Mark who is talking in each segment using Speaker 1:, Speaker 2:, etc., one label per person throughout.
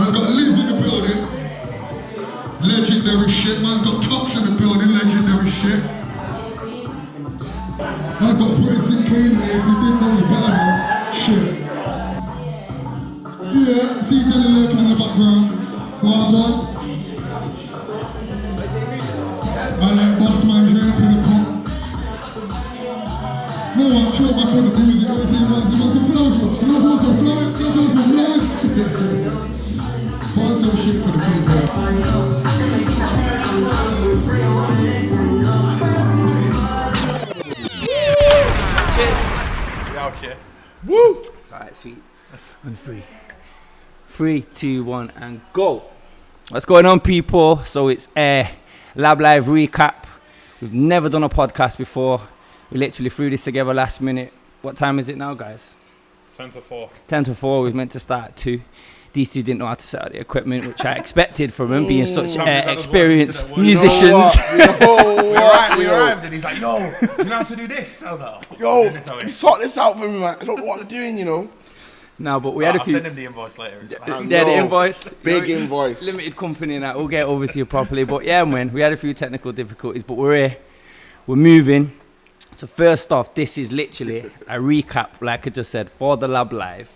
Speaker 1: Man's got Liz in the building. Legendary shit. Man's got Tox in the building. Legendary shit. Man's got Britizen Kane there. If you didn't know, he's better now. Shit. Yeah, see Dylan lurking in the background. Well, I like Boss Man Drake in the cup. No one throw back on the music. I say he wants some flowers. He wants some flowers. He wants some flowers. Want some shit for the people.
Speaker 2: We out here.
Speaker 3: Woo! It's alright, sweet. On 3. 3, 2, 1, and go. What's going on, people? So it's Lab Live recap. We've never done a podcast before. We literally threw this together last minute. What time is it now, guys?
Speaker 2: 10 to 4.
Speaker 3: 10 to 4. We was meant to start at 2. These two didn't know how to set up the equipment, which I expected from them, being such experienced musicians.
Speaker 2: We arrived and he's like, yo, you know how to do this? I was like, oh,
Speaker 4: yo, sort this out for me, man. I don't know what I'm doing, you know.
Speaker 3: No, but we had a few.
Speaker 2: I'll send him the invoice later.
Speaker 3: Yeah, the invoice.
Speaker 4: Big invoice.
Speaker 3: Limited company and that. We'll get over to you properly. But yeah, man, we had a few technical difficulties, but we're here. We're moving. So first off, this is literally a recap, like I just said, for the Lab Live.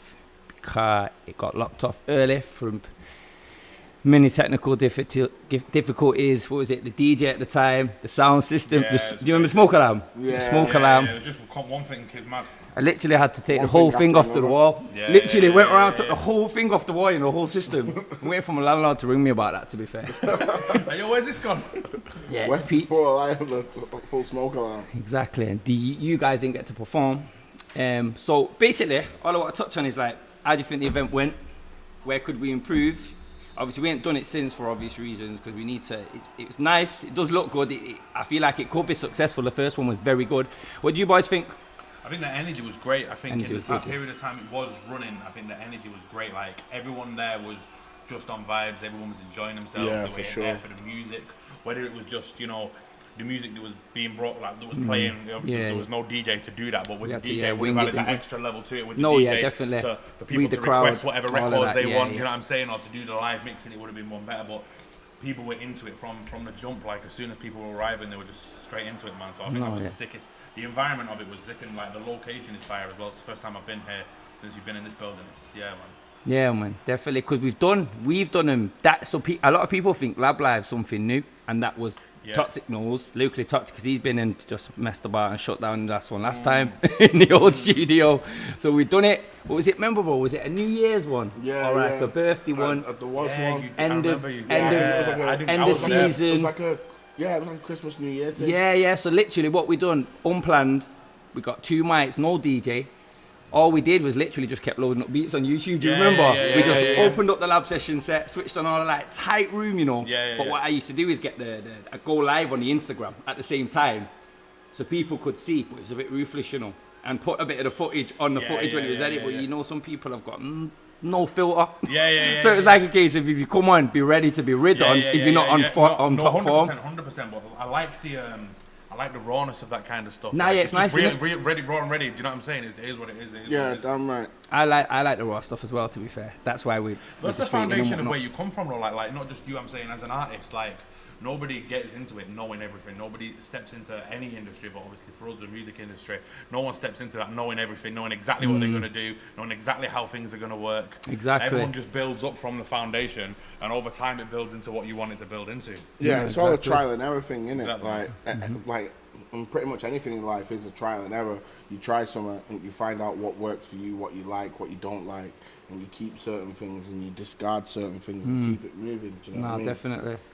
Speaker 3: Because it got locked off early from many technical difficulties. What was it? The DJ at the time, the sound system. Do you remember the smoke alarm?
Speaker 4: Yeah.
Speaker 3: The smoke alarm.
Speaker 2: Yeah, just one thing, kid, mad.
Speaker 3: I literally had to take the whole thing off the wall.
Speaker 2: Yeah,
Speaker 3: Literally went around, took the whole thing off the wall in the whole system. I'm waiting for my landlord to ring me about that, to be fair.
Speaker 2: Hey, yo, where's this gone?
Speaker 3: Yeah,
Speaker 4: West before alive, the full smoke alarm.
Speaker 3: Exactly. And you guys didn't get to perform. So basically, all I want to touch on is like, how do you think the event went? Where could we improve? Obviously, we ain't done it since for obvious reasons because we need to. It's nice. It does look good. I feel like it could be successful. The first one was very good. What do you boys think?
Speaker 2: I think the energy was great. I think
Speaker 3: Energy
Speaker 2: in
Speaker 3: was
Speaker 2: that
Speaker 3: good,
Speaker 2: period of time it was running, I think the energy was great. Like everyone there was just on vibes. Everyone was enjoying themselves.
Speaker 4: Yeah,
Speaker 2: they
Speaker 4: for
Speaker 2: were
Speaker 4: sure.
Speaker 2: there for the music. Whether it was just, you know, the music that was being brought, like that was playing. There was no DJ to do that, but with the DJ, we added that extra level to it with the DJ.
Speaker 3: Definitely.
Speaker 2: For people to
Speaker 3: crowd,
Speaker 2: request whatever records they want.
Speaker 3: Yeah.
Speaker 2: You know what I'm saying? Or to do the live mixing, it would have been one better. But people were into it from the jump. Like as soon as people were arriving, they were just straight into it, man. So I think that was the sickest. The environment of it was sick, and like the location is fire as well. It's the first time I've been here since you've been in this building. Man.
Speaker 3: Yeah, man, definitely. Because we've done them. So a lot of people think Lab Live something new, and that was Toxic Knows, Lyrically Toxic, because he's been in just messed about and shut down last time in the old studio. So we've done it. What was it memorable? Was it a New Year's one?
Speaker 4: Yeah,
Speaker 3: or like a birthday one?
Speaker 4: There was one.
Speaker 3: End of season.
Speaker 4: It was like a Christmas, New Year thing.
Speaker 3: Yeah. So literally what we done, unplanned. We got 2 mics, no DJ. All we did was literally just kept loading up beats on YouTube. Do you remember? We just opened up the lab session set, switched on all the like tight room, you know. But what I used to do is get I go live on the Instagram at the same time, so people could see. But it's a bit ruthless, you know, and put a bit of the footage on the footage when it was edited. But you know, some people have got no filter. So it's like a case of if you come on, be ready to be rid on. If you're not on top form.
Speaker 2: 100%. But I like the rawness of that kind of stuff.
Speaker 3: Nah, it's nice.
Speaker 2: Ready, raw and ready. Do you know what I'm saying? It is what it is.
Speaker 4: Damn right.
Speaker 3: I like the raw stuff as well. To be fair, that's why we.
Speaker 2: That's the foundation of where you come from, though. Like not just you. I'm saying as an artist, like nobody gets into it knowing everything. Nobody steps into any industry, but obviously for us, the music industry, no one steps into that knowing everything, knowing exactly what they're going to do, knowing exactly how things are going to work.
Speaker 3: Exactly.
Speaker 2: Everyone just builds up from the foundation, and over time it builds into what you want it to build into.
Speaker 4: Yeah, it's all a trial and error thing, isn't it?
Speaker 2: Exactly.
Speaker 4: Like pretty much anything in life is a trial and error. You try something and you find out what works for you, what you like, what you don't like, and you keep certain things and you discard certain things and keep it moving. Do you know what I mean?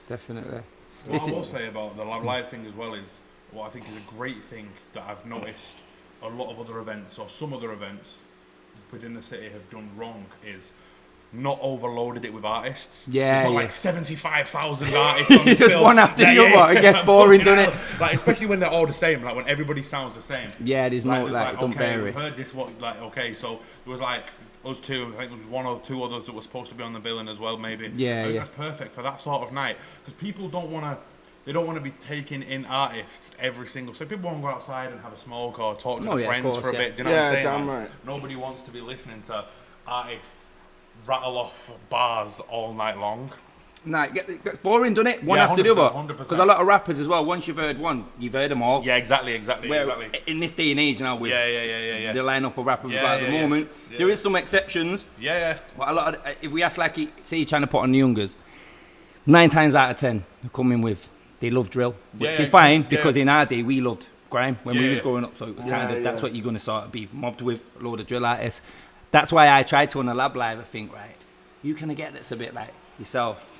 Speaker 3: Definitely.
Speaker 2: What I will say about the live thing as well is what I think is a great thing that I've noticed a lot of other events or some other events within the city have done wrong is not overloaded it with artists.
Speaker 3: Yeah,
Speaker 2: it's not like 75,000 artists on this
Speaker 3: just
Speaker 2: bill.
Speaker 3: one after the other. It gets boring, doesn't it?
Speaker 2: Like especially when they're all the same. Like when everybody sounds the same.
Speaker 3: Yeah, there's no like don't vary.
Speaker 2: We've heard this. So there was like us two. I think there was one or two others that were supposed to be on the billing as well. Maybe.
Speaker 3: Yeah.
Speaker 2: That's perfect for that sort of night because people don't want to. They don't want to be taking in artists every single. So people want to go outside and have a smoke or talk to their friends for a bit. Do you know what I'm saying?
Speaker 4: Damn right.
Speaker 2: Nobody wants to be listening to artists rattle off bars all night long.
Speaker 3: Nah, it gets boring, doesn't it? One
Speaker 2: Yeah,
Speaker 3: after the other.
Speaker 2: 100%.
Speaker 3: Because a lot of rappers as well, once you've heard one, you've heard them all.
Speaker 2: Yeah, exactly.
Speaker 3: Where in this day and age now, with
Speaker 2: Yeah.
Speaker 3: the lineup of rappers we've
Speaker 2: Yeah,
Speaker 3: got at the
Speaker 2: yeah,
Speaker 3: moment,
Speaker 2: yeah.
Speaker 3: there is some exceptions.
Speaker 2: Yeah.
Speaker 3: But a lot of, if we ask, like, say you're trying to put on the youngers, 9 times out of 10, they come in with, they love drill, which is fine, because in our day, we loved grime when we was growing up, so it was kind of, that's what you're going to sort of be mobbed with, a load of drill artists. That's why I tried to on the Lab Live, I think, right, you kind of get that's a bit like yourself,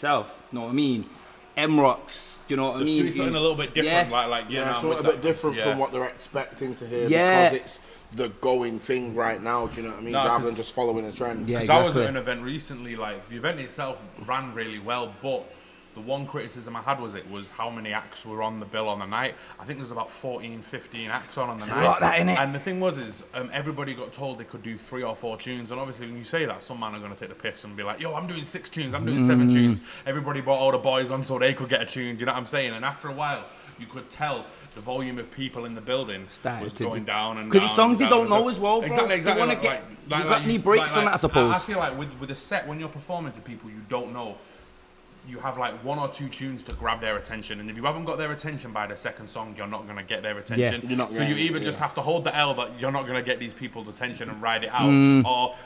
Speaker 3: you know what I mean? M-Rocks, do you know what I mean?
Speaker 2: Do something a little bit different,
Speaker 4: something a bit different from what they're expecting to hear, because it's the going thing right now, do you know what I mean? Rather than just following a trend.
Speaker 3: Yeah,
Speaker 2: exactly. I was at an event recently, like, the event itself ran really well, but the one criticism I had was how many acts were on the bill on the night. I think there was about 14, 15 acts on the night.
Speaker 3: A lot of that, innit?
Speaker 2: And the thing was, everybody got told they could do 3 or 4 tunes, and obviously when you say that, some man are going to take the piss and be like, yo, I'm doing 6 tunes, I'm doing 7 tunes. Everybody brought all the boys on so they could get a tune, do you know what I'm saying? And after a while, you could tell the volume of people in the building was going down and down.
Speaker 3: Because it's songs you don't know as well, bro.
Speaker 2: Exactly.
Speaker 3: You want to get, you got any breaks on that, I suppose?
Speaker 2: I feel like with a set, when you're performing to people you don't know, you have like 1 or 2 tunes to grab their attention, and if you haven't got their attention by the second song, you're not going to get their attention.
Speaker 4: You're not
Speaker 2: so you either just have to hold the L that you're not going to get these people's attention and ride it out, or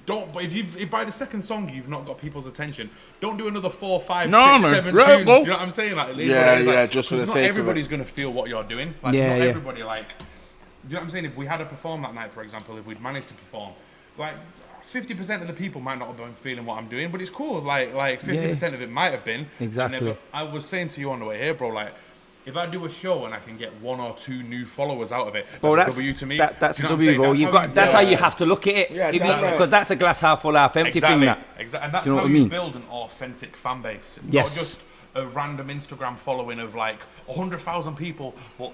Speaker 2: don't. But if by the second song you've not got people's attention, don't do another 4, 5, 6, 7 tunes. Do you know what I'm saying? Like,
Speaker 4: just for the sake of it.
Speaker 2: Not everybody's going to feel what you're doing. Like, not everybody. Like, do you know what I'm saying? If we had to perform that night, for example, if we'd managed to perform, like, 50% of the people might not have been feeling what I'm doing, but it's cool. Like 50% of it might have been.
Speaker 3: Exactly.
Speaker 2: I was saying to you on the way here, bro, like, if I do a show and I can get 1 or 2 new followers out of it,
Speaker 3: bro,
Speaker 2: that's a W to me.
Speaker 3: That's a W, bro. That's how you have to look at it.
Speaker 4: Yeah,
Speaker 3: because that's a glass half full, half empty thing.
Speaker 2: Exactly. And that's how you build an authentic fan base.
Speaker 3: Yes.
Speaker 2: Not just a random Instagram following of like 100,000 people, but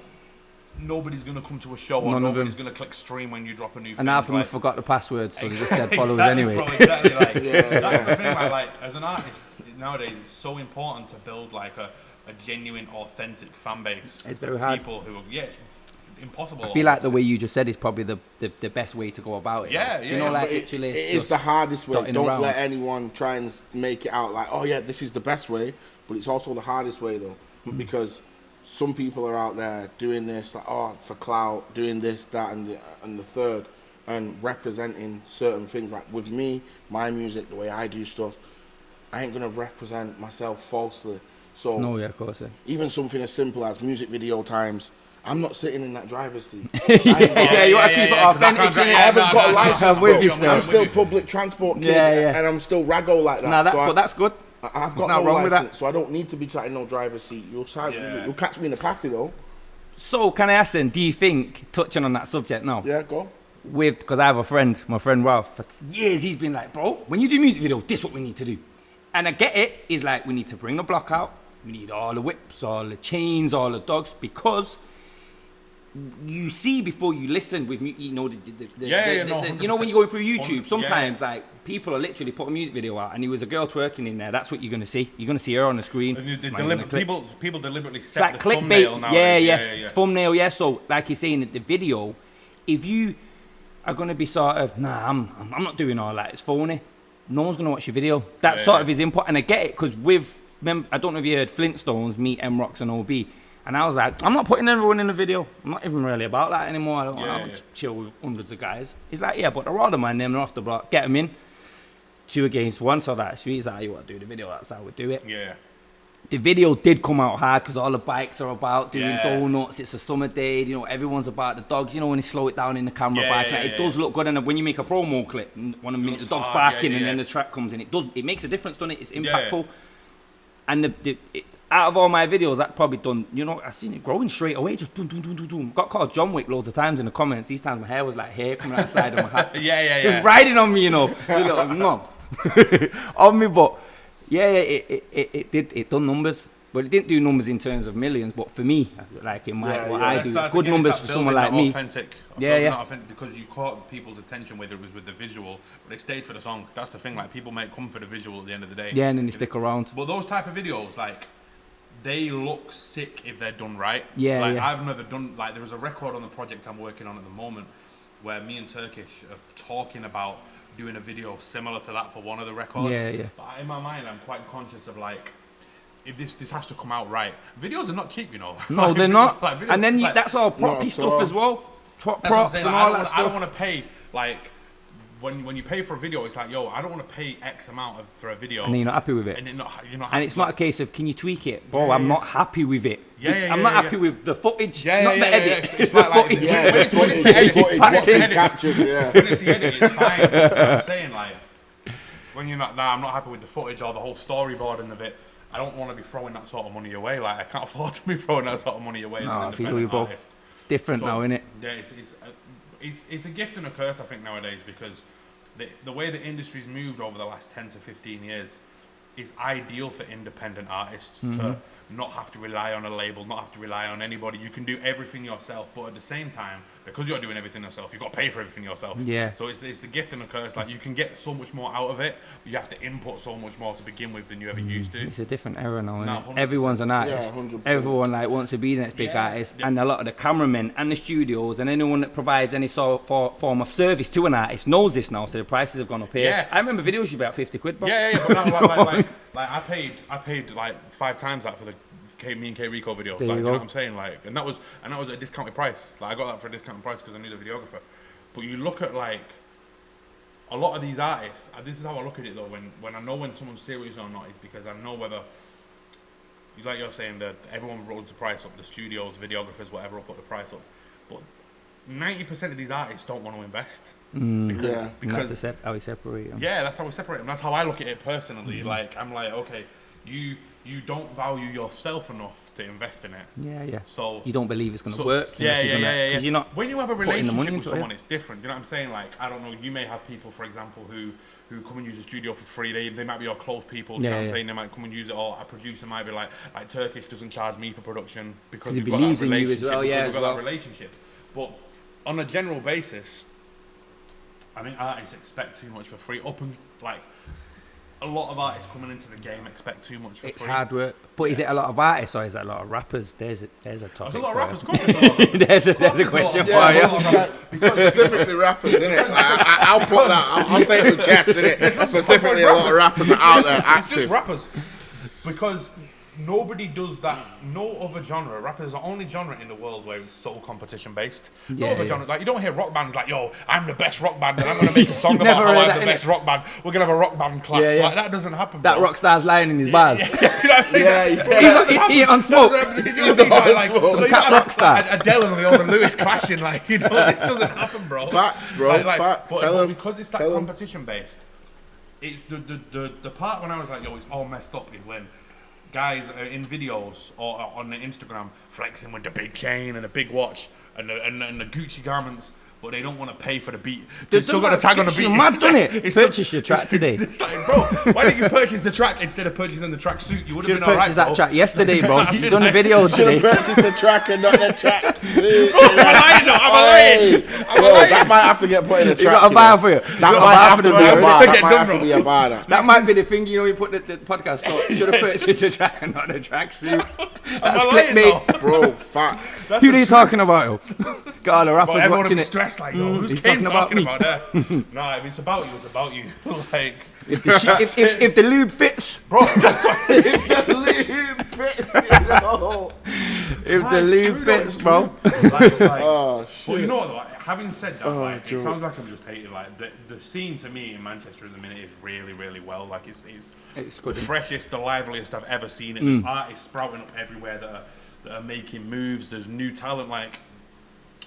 Speaker 2: nobody's going to come to a show or nobody's going to click stream when you drop a new thing.
Speaker 3: And half of them forgot the password, so they just dead followers
Speaker 2: exactly,
Speaker 3: anyway.
Speaker 2: Bro, exactly. Like, that's the thing. Like, as an artist, nowadays, it's so important to build like a genuine, authentic fan base.
Speaker 3: It's very hard.
Speaker 2: People who are, it's impossible.
Speaker 3: I feel like the way you just said is probably the best way to go about it.
Speaker 2: Yeah.
Speaker 3: You know, like literally.
Speaker 4: It is the hardest way. Don't
Speaker 3: around.
Speaker 4: let anyone try and make it out like, oh yeah, this is the best way. But it's also the hardest way though, because some people are out there doing this, like, for clout, doing this, that, and the third, and representing certain things. Like with me, my music, the way I do stuff, I ain't gonna represent myself falsely. So
Speaker 3: No, yeah, of course. Yeah.
Speaker 4: even something as simple as music video times, I'm not sitting in that driver's seat.
Speaker 3: You want to keep it authentic.
Speaker 4: I haven't got a license.
Speaker 3: I'm with you still.
Speaker 4: I'm still public transport kid, and I'm still raggo like that.
Speaker 3: But that's good.
Speaker 4: I've got no license, so I don't need to be sat in no driver's seat. You'll catch me in the passy though.
Speaker 3: So can I ask then, do you think, touching on that subject now,
Speaker 4: Yeah, go.
Speaker 3: because I have a friend, my friend Ralph, for years he's been like, bro, when you do music video, this is what we need to do. And I get it, he's like, we need to bring the block out, we need all the whips, all the chains, all the dogs, because you see before you listen with you know you know when you're going through YouTube sometimes like people are literally putting a music video out and there was a girl twerking in there. That's what you're gonna see. You're gonna see her on the screen.
Speaker 2: People deliberately set
Speaker 3: like
Speaker 2: the thumbnail now.
Speaker 3: Yeah. Thumbnail, so like you're saying that the video, if you are gonna be sort of I'm not doing all that, it's phony, no one's gonna watch your video. That's sort of his input, and I get it because I don't know if you heard Flintstones meet M-Rocks and OB. And I was like, I'm not putting everyone in the video. I'm not even really about that anymore. I don't chill with hundreds of guys. He's like, yeah, but they're all the man, them, they're off the block. Get them in. 2 against 1, so that's sweet. He's like, you want to do the video, that's how we do it.
Speaker 2: Yeah.
Speaker 3: The video did come out hard because all the bikes are about doing donuts. It's a summer day, you know, everyone's about the dogs. You know, when you slow it down in the camera it does look good. And when you make a promo clip, 1 minute the dog's barking and then the track comes in, it makes a difference, doesn't it? It's impactful. And out of all my videos, that probably done, you know, I seen it growing straight away, just boom, boom, boom, boom, boom. Got called John Wick loads of times in the comments. These times my hair was like hair coming out the side of my hat. Just riding on me, you know, little knobs on me. But it done numbers. But it didn't do numbers in terms of millions. But for me, like in my what I do, it's good numbers for someone like me.
Speaker 2: Authentic, because you caught people's attention, whether it was with the visual, but they stayed for the song. That's the thing. Like people might come for the visual at the end of the day.
Speaker 3: Yeah, and then they stick around.
Speaker 2: But those type of videos, like, they look sick if they're done right. I've never done, like, there was a record on the project I'm working on at the moment where me and Turkish are talking about doing a video similar to that for one of the records.
Speaker 3: Yeah, yeah.
Speaker 2: But in my mind, I'm quite conscious of like, if this has to come out right. Videos are not cheap, you know.
Speaker 3: No,
Speaker 2: Like,
Speaker 3: they're not.
Speaker 2: like, videos,
Speaker 3: And then
Speaker 2: like,
Speaker 3: that's all proppy
Speaker 4: No,
Speaker 3: stuff
Speaker 4: so-
Speaker 3: as well.
Speaker 2: that's what I'm
Speaker 3: Props
Speaker 2: saying,
Speaker 3: and
Speaker 2: like,
Speaker 3: all that
Speaker 2: I
Speaker 3: stuff.
Speaker 2: don't want to pay like when you pay for a video, it's like, yo, I don't want to pay X amount for a video.
Speaker 3: And then you're not happy with it.
Speaker 2: And you're not
Speaker 3: And it's not a case of, can you tweak it? Bro,
Speaker 2: Yeah,
Speaker 3: I'm
Speaker 2: yeah.
Speaker 3: not happy with it.
Speaker 2: Yeah,
Speaker 3: I'm not happy with the footage, not the edit.
Speaker 2: It's
Speaker 3: The
Speaker 2: like,
Speaker 3: footage.
Speaker 4: Yeah,
Speaker 2: when it's
Speaker 4: the
Speaker 2: the edit,
Speaker 4: footage,
Speaker 3: Packed
Speaker 4: what's
Speaker 3: in.
Speaker 4: been captured, yeah.
Speaker 2: when it's the edit, it's fine. You know what I'm saying? Like, when you're not, nah, I'm not happy with the footage or the whole storyboarding of it. I don't want to be throwing that sort of money away. Like, I can't afford to be throwing that sort of money away. as
Speaker 3: No,
Speaker 2: an
Speaker 3: I feel
Speaker 2: independent
Speaker 3: you, bro.
Speaker 2: artist.
Speaker 3: It's different
Speaker 2: So,
Speaker 3: now, innit?
Speaker 2: Yeah, it's a gift and a curse, I think, nowadays, because the way the industry's moved over the last 10 to 15 years is ideal for independent artists to not have to rely on a label, not have to rely on anybody. You can do everything yourself, but at the same time, because you're doing everything yourself, you've got to pay for everything yourself.
Speaker 3: Yeah.
Speaker 2: So it's the gift and the curse. Like, you can get so much more out of it, but you have to input so much more to begin with than you ever used to.
Speaker 3: It's a different era now,
Speaker 2: No,
Speaker 3: innit?
Speaker 2: 100%.
Speaker 3: Everyone's an artist.
Speaker 4: Yeah, 100%.
Speaker 3: Everyone like wants to be the next big
Speaker 2: Yeah.
Speaker 3: artist,
Speaker 2: Yeah.
Speaker 3: and a lot of the cameramen and the studios and anyone that provides any sort of form of service to an artist knows this now. So the prices have gone up here.
Speaker 2: Yeah.
Speaker 3: I remember videos used to be about 50 quid, bro.
Speaker 2: Yeah, but no, like I paid like 5 times that for the me and K Rico video.
Speaker 3: There
Speaker 2: Like,
Speaker 3: you
Speaker 2: you know
Speaker 3: go.
Speaker 2: what I'm saying? Like, and that was at a discounted price. Like, I got that for a discounted price because I knew the videographer. But you look at like a lot of these artists. This is how I look at it though. When I know when someone's serious or not, is because I know whether, like you're saying, that everyone rolls the price up. The studios, videographers, whatever, will put the price up. But 90% of these artists don't want to invest because
Speaker 4: Yeah.
Speaker 3: And
Speaker 2: because
Speaker 3: that's how we separate them.
Speaker 2: yeah, that's how we separate them. That's how I look at it personally. Like, I'm like, okay, you don't value yourself enough to invest in it.
Speaker 3: Yeah, yeah.
Speaker 2: So
Speaker 3: You don't believe it's going to work.
Speaker 2: Yeah.
Speaker 3: Because you're not.
Speaker 2: When you have a
Speaker 3: putting the money
Speaker 2: relationship with
Speaker 3: into it.
Speaker 2: someone, it's different. You know what I'm saying? Like, I don't know. You may have people, for example, who come and use the studio for free. They might be your close people. You know what I'm saying? They might come and use it. Or a producer might be like Turkish doesn't charge me for production because
Speaker 3: he
Speaker 2: we've got
Speaker 3: believes
Speaker 2: that
Speaker 3: in you as
Speaker 2: relationship.
Speaker 3: well,
Speaker 2: because
Speaker 3: yeah,
Speaker 2: we've
Speaker 3: as
Speaker 2: got
Speaker 3: well.
Speaker 2: that relationship. But on a general basis, I think artists expect too much for free. A lot of artists coming into the game expect too much for
Speaker 3: It's
Speaker 2: free.
Speaker 3: hard work. But is it a lot of artists or is it a lot of rappers? There's a topic.
Speaker 2: There's a lot of
Speaker 3: for
Speaker 2: rappers.
Speaker 3: you.
Speaker 2: Of course, there's a lot of rappers.
Speaker 3: There's a
Speaker 2: Of course
Speaker 3: question
Speaker 2: there's a lot
Speaker 3: for
Speaker 2: of
Speaker 3: you.
Speaker 2: rappers.
Speaker 4: Because specifically rappers, innit? I'll put that. I'll say it with chest, innit? Specifically, a lot of rappers are out there
Speaker 2: It's just
Speaker 4: active.
Speaker 2: rappers. Because nobody does that. No other genre. Rap is the only genre in the world where it's so competition based. No
Speaker 3: Yeah,
Speaker 2: other
Speaker 3: yeah.
Speaker 2: genre. Like, you don't hear rock bands like, yo, I'm the best rock band and I'm going to make a song about
Speaker 3: Never
Speaker 2: how
Speaker 3: heard
Speaker 2: I'm
Speaker 3: that,
Speaker 2: the
Speaker 3: innit?
Speaker 2: best rock band. We're going to have a rock band clash.
Speaker 3: Yeah, yeah.
Speaker 2: Like, that doesn't happen,
Speaker 3: That
Speaker 2: bro.
Speaker 3: rock star's lying in his bars.
Speaker 2: Yeah, do you know what I'm saying?
Speaker 4: Yeah,
Speaker 3: He ain't on smoke.
Speaker 2: You don't need, like, so you don't
Speaker 3: Cat
Speaker 2: have,
Speaker 3: Rockstar.
Speaker 2: like, Adele and Leona Lewis clashing. Like, you know, this doesn't happen, bro.
Speaker 4: Facts, bro. Facts.
Speaker 2: But,
Speaker 4: Tell
Speaker 2: but
Speaker 4: 'em.
Speaker 2: because it's that
Speaker 4: Tell 'em.
Speaker 2: competition based, it's the part when I was like, yo, it's all messed up is when guys are in videos or on their Instagram flexing with the big chain and the big watch and the Gucci garments, but they don't want to pay for the beat. They still got a tag on the beat.
Speaker 3: You're mad, done it?
Speaker 2: It's
Speaker 3: Purchase your track today.
Speaker 2: It's like, bro, why didn't you purchase the track instead of purchasing the tracksuit? You would have
Speaker 3: Should
Speaker 2: been
Speaker 3: have
Speaker 2: alright,
Speaker 3: purchased that
Speaker 2: bro.
Speaker 3: track yesterday, bro.
Speaker 2: I
Speaker 3: You've
Speaker 2: mean,
Speaker 3: done the
Speaker 2: like,
Speaker 3: video
Speaker 4: Should
Speaker 3: today.
Speaker 4: have purchased the track and not the track.
Speaker 2: I'm lying.
Speaker 4: That might have to get put in a track.
Speaker 3: You got a bar for you.
Speaker 4: That
Speaker 3: You got a
Speaker 4: might
Speaker 3: bar
Speaker 4: have
Speaker 3: for
Speaker 4: to
Speaker 3: the
Speaker 4: be a
Speaker 3: video.
Speaker 4: bar. That
Speaker 2: Get
Speaker 4: might
Speaker 2: done,
Speaker 4: have to
Speaker 2: bro.
Speaker 4: be a bar.
Speaker 3: That might be the thing, you know, you put the podcast up. Should have purchased the track and not the tracksuit. That's
Speaker 2: I lying,
Speaker 3: clickbait.
Speaker 4: Bro, fact.
Speaker 3: Who are you talking about, yo? Got all the
Speaker 2: But
Speaker 3: rappers
Speaker 2: everyone would
Speaker 3: watching
Speaker 2: be
Speaker 3: it.
Speaker 2: stressed like, yo, who's
Speaker 3: he's
Speaker 2: Kane
Speaker 3: talking
Speaker 2: talking
Speaker 3: about
Speaker 2: about there? Nah, if it's about you, it's about you. Like,
Speaker 3: If the lube fits,
Speaker 2: bro, that's what
Speaker 4: It's the lube fits, you know.
Speaker 3: if the lube fits, bro.
Speaker 2: like,
Speaker 4: Oh,
Speaker 2: well,
Speaker 4: shit.
Speaker 2: you know what, like, having said that, like, it
Speaker 4: Joe.
Speaker 2: sounds like I'm just hating, like, the scene to me in Manchester at the minute is really, really well, like, it's
Speaker 3: It's
Speaker 2: the
Speaker 3: good.
Speaker 2: freshest, the liveliest I've ever seen it. There's artists sprouting up everywhere that are making moves, there's new talent, like,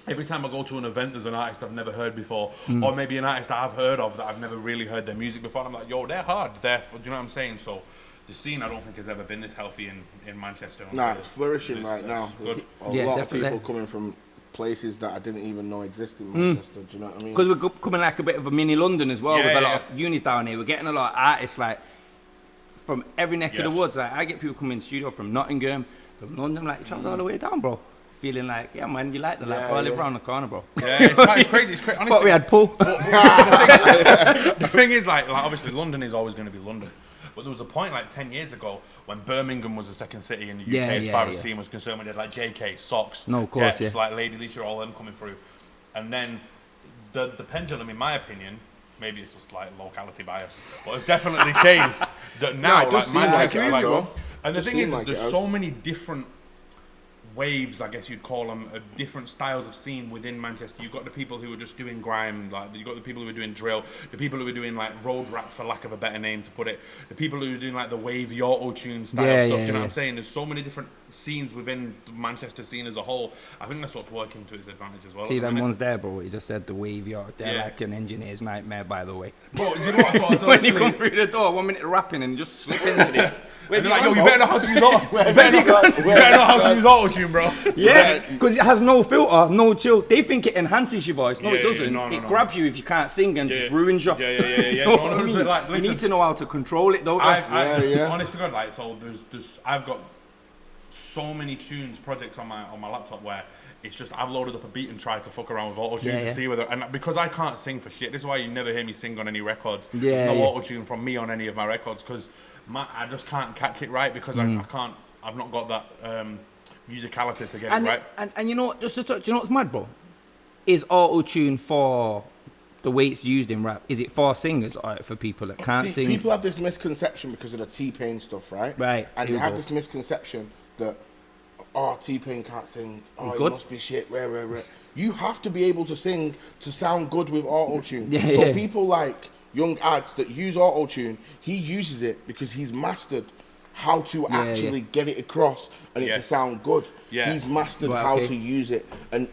Speaker 2: every time I go to an event, there's an artist I've never heard before, or maybe an artist that I've heard of that I've never really heard their music before, and I'm like, yo, they're hard, do you know what I'm saying? So, the scene I don't think has ever been this healthy in Manchester.
Speaker 4: Nah, it's flourishing right now. There's
Speaker 2: Good.
Speaker 4: a
Speaker 3: Yeah,
Speaker 4: lot
Speaker 3: definitely.
Speaker 4: of people coming from places that I didn't even know existed in Manchester. Do you know what I mean?
Speaker 3: Because we're coming like a bit of a mini London as well,
Speaker 2: Yeah,
Speaker 3: with a
Speaker 2: yeah.
Speaker 3: lot of unis down here. We're getting a lot of artists like from every neck of the
Speaker 2: Yes.
Speaker 3: woods. Like I get people coming in the studio from Nottingham, from London, like travel all the way down, bro. Feeling like, yeah, man, you like the lap.
Speaker 4: Yeah,
Speaker 3: Bro, I live
Speaker 4: yeah.
Speaker 3: around the corner, bro.
Speaker 2: Yeah, it's crazy. It's crazy.
Speaker 3: Thought
Speaker 2: Honestly,
Speaker 3: we had Paul.
Speaker 2: the thing is, like obviously, London is always going to be London. But there was a point like 10 years ago when Birmingham was the second city in the UK
Speaker 3: Yeah,
Speaker 2: as
Speaker 3: yeah,
Speaker 2: far as
Speaker 3: yeah.
Speaker 2: scene was concerned. We did like JK, Socks,
Speaker 3: No, of course,
Speaker 2: It's
Speaker 3: yeah.
Speaker 2: like Lady Leisha, all them coming through. And then the pendulum, in my opinion, maybe it's just like locality bias, but it's definitely changed. That now,
Speaker 4: it does seem like it has, though.
Speaker 2: And the thing is,
Speaker 4: like
Speaker 2: there's so many different waves, I guess you'd call them, different styles of scene within Manchester. You've got the people who are just doing grime, like you've got the people who are doing drill, the people who are doing like road rap, for lack of a better name to put it, the people who are doing like the wavy auto-tune style stuff. Do you know what I'm saying? There's so many different scenes within the Manchester scene as a whole. I think that's what's working to its advantage as well.
Speaker 3: See them ones there, bro. You just said the wavy art. They're like an engineer's nightmare, by the way.
Speaker 2: Bro, do you know what?
Speaker 3: When you come through the door, 1 minute rapping and just slip into this.
Speaker 2: And they're like, yo, you better know how to use you better know how to use auto-tune, bro.
Speaker 3: Yeah, because it has no filter, no chill. They think it enhances your voice. No, it doesn't.
Speaker 2: No,
Speaker 3: it grabs you if you can't sing and just ruins you.
Speaker 2: Yeah.
Speaker 3: You know what I mean? Like, listen, you need to know how to control it, though.
Speaker 2: Honest to God, like, so I've got so many tunes, projects on my laptop where it's just I've loaded up a beat and tried to fuck around with auto-tune to see whether, and because I can't sing for shit, this is why you never hear me sing on any records. There's no auto-tune from me on any of my records because I just can't catch it right because I've not got that musicality to get it right.
Speaker 3: And you know what, just to touch, you know what's mad, bro? Is auto-tune for the way it's used in rap? Is it for singers or for people that can't sing?
Speaker 4: People have this misconception because of the T-Pain stuff, right?
Speaker 3: Right.
Speaker 4: And they have this misconception that, T-Pain can't sing. Oh, he must be shit. Rare. You have to be able to sing to sound good with auto-tune. So people like young ads that use auto-tune, he uses it because he's mastered how to actually get it across and it to sound good. He's mastered how to use it, and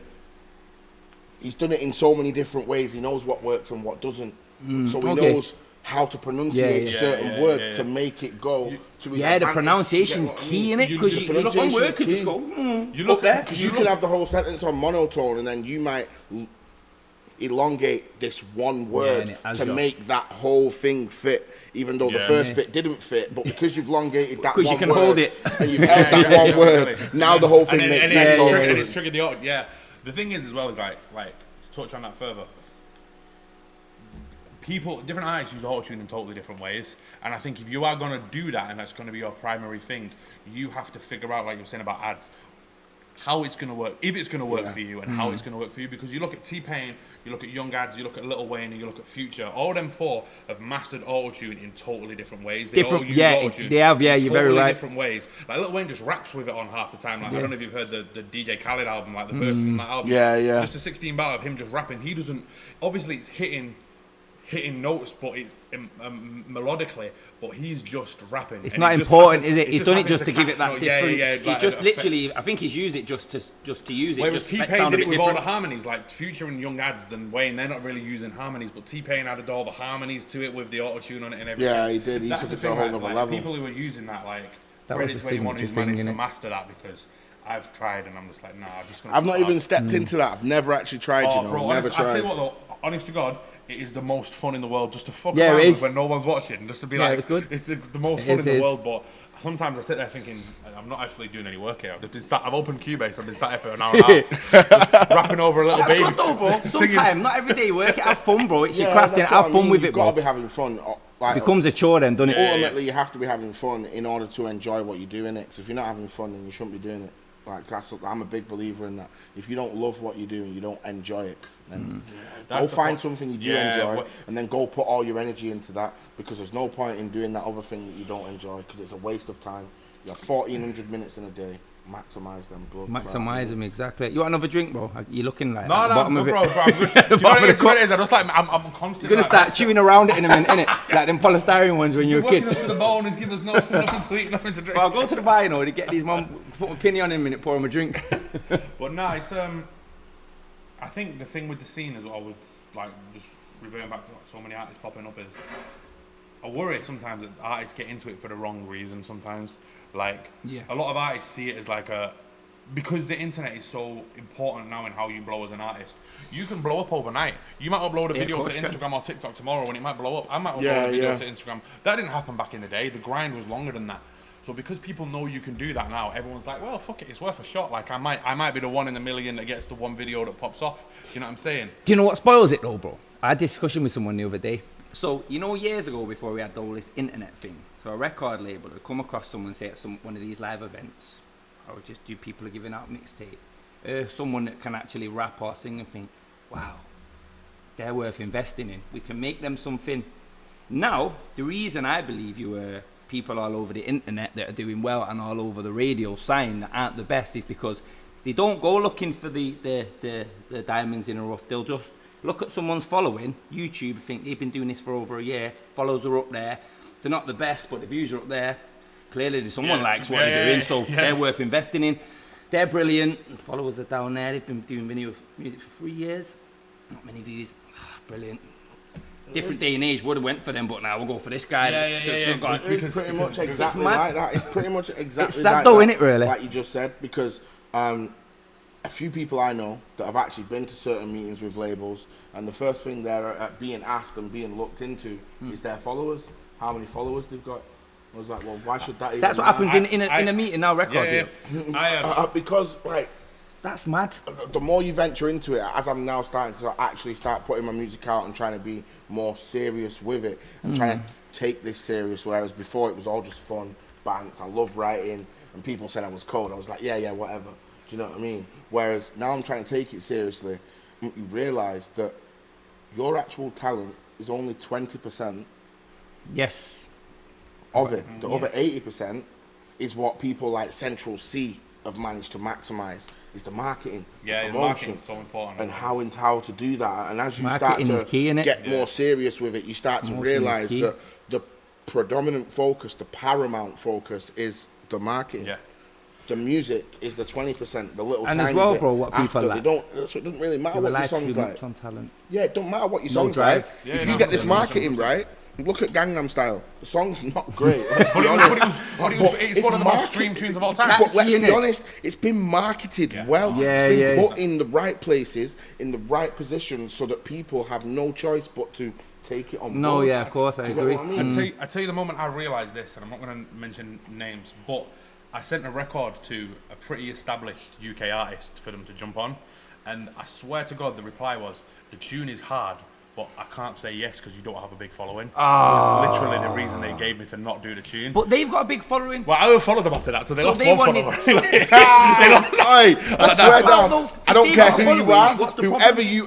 Speaker 4: he's done it in so many different ways. He knows what works and what doesn't. So he knows how to pronunciate certain words to make it go to his advantage.
Speaker 3: The pronunciation's key in it, because you look on word could just go
Speaker 4: you look there, because you can have the whole sentence on monotone and then you might elongate this one word to make that whole thing fit, even though the first bit didn't fit, but because you've elongated that one word,
Speaker 3: you can hold it
Speaker 4: and you've held that one word, now the whole thing makes sense.
Speaker 2: And it's triggered the auto. The thing is as well is like to touch on that further, different artists use auto-tune in totally different ways, and I think if you are going to do that and that's going to be your primary thing, you have to figure out, like you were saying about ads, how it's going to work, if it's going to work for you, and how it's going to work for you. Because you look at T-Pain, you look at Young Ads, you look at Lil Wayne, and you look at Future. All them four have mastered auto-tune in totally different ways. They all use auto-tune
Speaker 3: they have. You're very right.
Speaker 2: Different ways. Like Lil Wayne just raps with it on half the time. Like I don't know if you've heard the DJ Khaled album, like the first on that album. Just a 16 bar of him just rapping. He doesn't. Obviously, it's hitting notes, but it's melodically, but he's just rapping.
Speaker 3: It's not important, is it? He's done it just to give it that difference. He just literally, I think he's used it just to use it.
Speaker 2: Whereas T-Pain did it with all the harmonies, like Future and Young Ads than Wayne, they're not really using harmonies, but T-Pain added all the harmonies to it with the auto-tune on it and everything.
Speaker 4: Yeah, he did. He took it to a whole other level.
Speaker 2: People who are using that, like, credit to anyone who's managed to master that, because I've tried and I'm just like, nah, I'm just going to...
Speaker 4: I've not even stepped into that. I've never actually tried, you know.
Speaker 2: Bro,
Speaker 4: never tried.
Speaker 2: I'll tell you what though, honest to God, it is the most fun in the world just to fuck around with when no one's watching, just to be like, it's the most fun in the world. But sometimes I sit there thinking, I'm not actually doing any work here. I've opened Cubase, I've been sat here for an hour and a half, just rapping over a little baby.
Speaker 3: That's good though, bro. Sometimes, not every day work, have fun, bro. It's your crafting, have fun with it, bro.
Speaker 4: You've got to be having fun. Like,
Speaker 3: it becomes a chore then, doesn't it?
Speaker 4: Ultimately, you have to be having fun in order to enjoy what you're doing. Because if you're not having fun, then you shouldn't be doing it. Like I'm a big believer in that. If you don't love what you do and you don't enjoy it, then go find something you do enjoy, and then go put all your energy into that. Because there's no point in doing that other thing that you don't enjoy, because it's a waste of time. You have 1,400 minutes in a day. Maximise them, bro.
Speaker 3: Maximise them, exactly. You want another drink, bro? You're looking like
Speaker 2: no,
Speaker 3: bottom of it.
Speaker 2: Bro, I'm good. You know what it is? I'm constantly.
Speaker 3: You're gonna start chewing around it in a minute, innit? Like them polystyrene ones when you were a kid.
Speaker 2: Working up to the bone and giving us nothing to eat, nothing to drink.
Speaker 3: Well, I'll go to the bar, you know, to get these put my penny on in a minute, pour him a drink.
Speaker 2: But no, it's I think the thing with the scene as well, with like just reverting back to so many artists popping up, is I worry sometimes that artists get into it for the wrong reason. Sometimes, like a lot of artists see it as like because the internet is so important now in how you blow as an artist. You can blow up overnight. You might upload a video to Instagram or TikTok tomorrow and it might blow up. I might upload a video to Instagram. That didn't happen back in the day. The grind was longer than that. So because people know you can do that now, everyone's like, well, fuck it, it's worth a shot. Like I might be the one in a million that gets the one video that pops off. Do you know what I'm saying?
Speaker 3: Do you know what spoils it though, bro? I had a discussion with someone the other day. So, you know, years ago, before we had all this internet thing, so a record label would come across someone, say at one of these live events, or just do people are giving out mixtape, someone that can actually rap or sing and think, wow, they're worth investing in. We can make them something. Now, the reason I believe people all over the internet that are doing well and all over the radio sign that aren't the best is because they don't go looking for the diamonds in the rough. They'll just look at someone's following, YouTube, think they've been doing this for over a year, follows are up there. They're not the best, but the views are up there. Clearly, someone likes what they're doing, so they're worth investing in. They're brilliant. Followers are down there. They've been doing music for 3 years. Not many views. Brilliant. Different day and age would have went for them, but now we'll go for this guy.
Speaker 4: It's pretty much exactly like that. It's pretty much exactly
Speaker 3: it's sad
Speaker 4: like
Speaker 3: though,
Speaker 4: that,
Speaker 3: innit, really?
Speaker 4: like you just said, because a few people I know that have actually been to certain meetings with labels, and the first thing they're being asked and being looked into is their followers, how many followers they've got. I was like, well, why should that even
Speaker 3: That's what happens in a meeting now, record deal.
Speaker 4: Because, like,
Speaker 3: that's mad.
Speaker 4: the more you venture into it, as I'm now starting to actually start putting my music out and trying to be more serious with it and trying to take this serious, whereas before it was all just fun, bands, I love writing, and people said I was cold. I was like, yeah, whatever. Do you know what I mean? Whereas now I'm trying to take it seriously, and you realise that your actual talent is only 20%.
Speaker 3: Yes.
Speaker 4: Of it. The other 80% is what people like Central C have managed to maximise, is the marketing, the promotion,
Speaker 2: marketing's so important,
Speaker 4: and how to do that. And as you
Speaker 3: marketing
Speaker 4: start to get more serious with it, you start to realise that the predominant focus, the paramount focus, is the marketing. Yeah. The music is the 20%, the little
Speaker 3: and
Speaker 4: tiny
Speaker 3: as well,
Speaker 4: bit
Speaker 3: bro, what people
Speaker 4: like. So it doesn't really matter what your song's like.
Speaker 3: On talent.
Speaker 4: Yeah, it don't matter what your song's like. If you get this marketing right. Look at Gangnam Style. The song's not great. Let's be honest.
Speaker 2: It's one of the most streamed tunes of all time.
Speaker 4: But let's be honest, it's been marketed well. It's been put in the right places, in the right positions, so that people have no choice but to take it on board.
Speaker 3: No, yeah, of course, I agree.
Speaker 4: I mean?
Speaker 2: I tell you the moment I realised this, and I'm not going to mention names, but I sent a record to a pretty established UK artist for them to jump on, and I swear to God, the reply was, the tune is hard, but I can't say yes because you don't have a big following. It was literally the reason they gave me to not do the tune.
Speaker 3: But they've got a big following.
Speaker 2: Well, I will follow them after that, so they lost one follower.
Speaker 4: I swear down, I don't care who you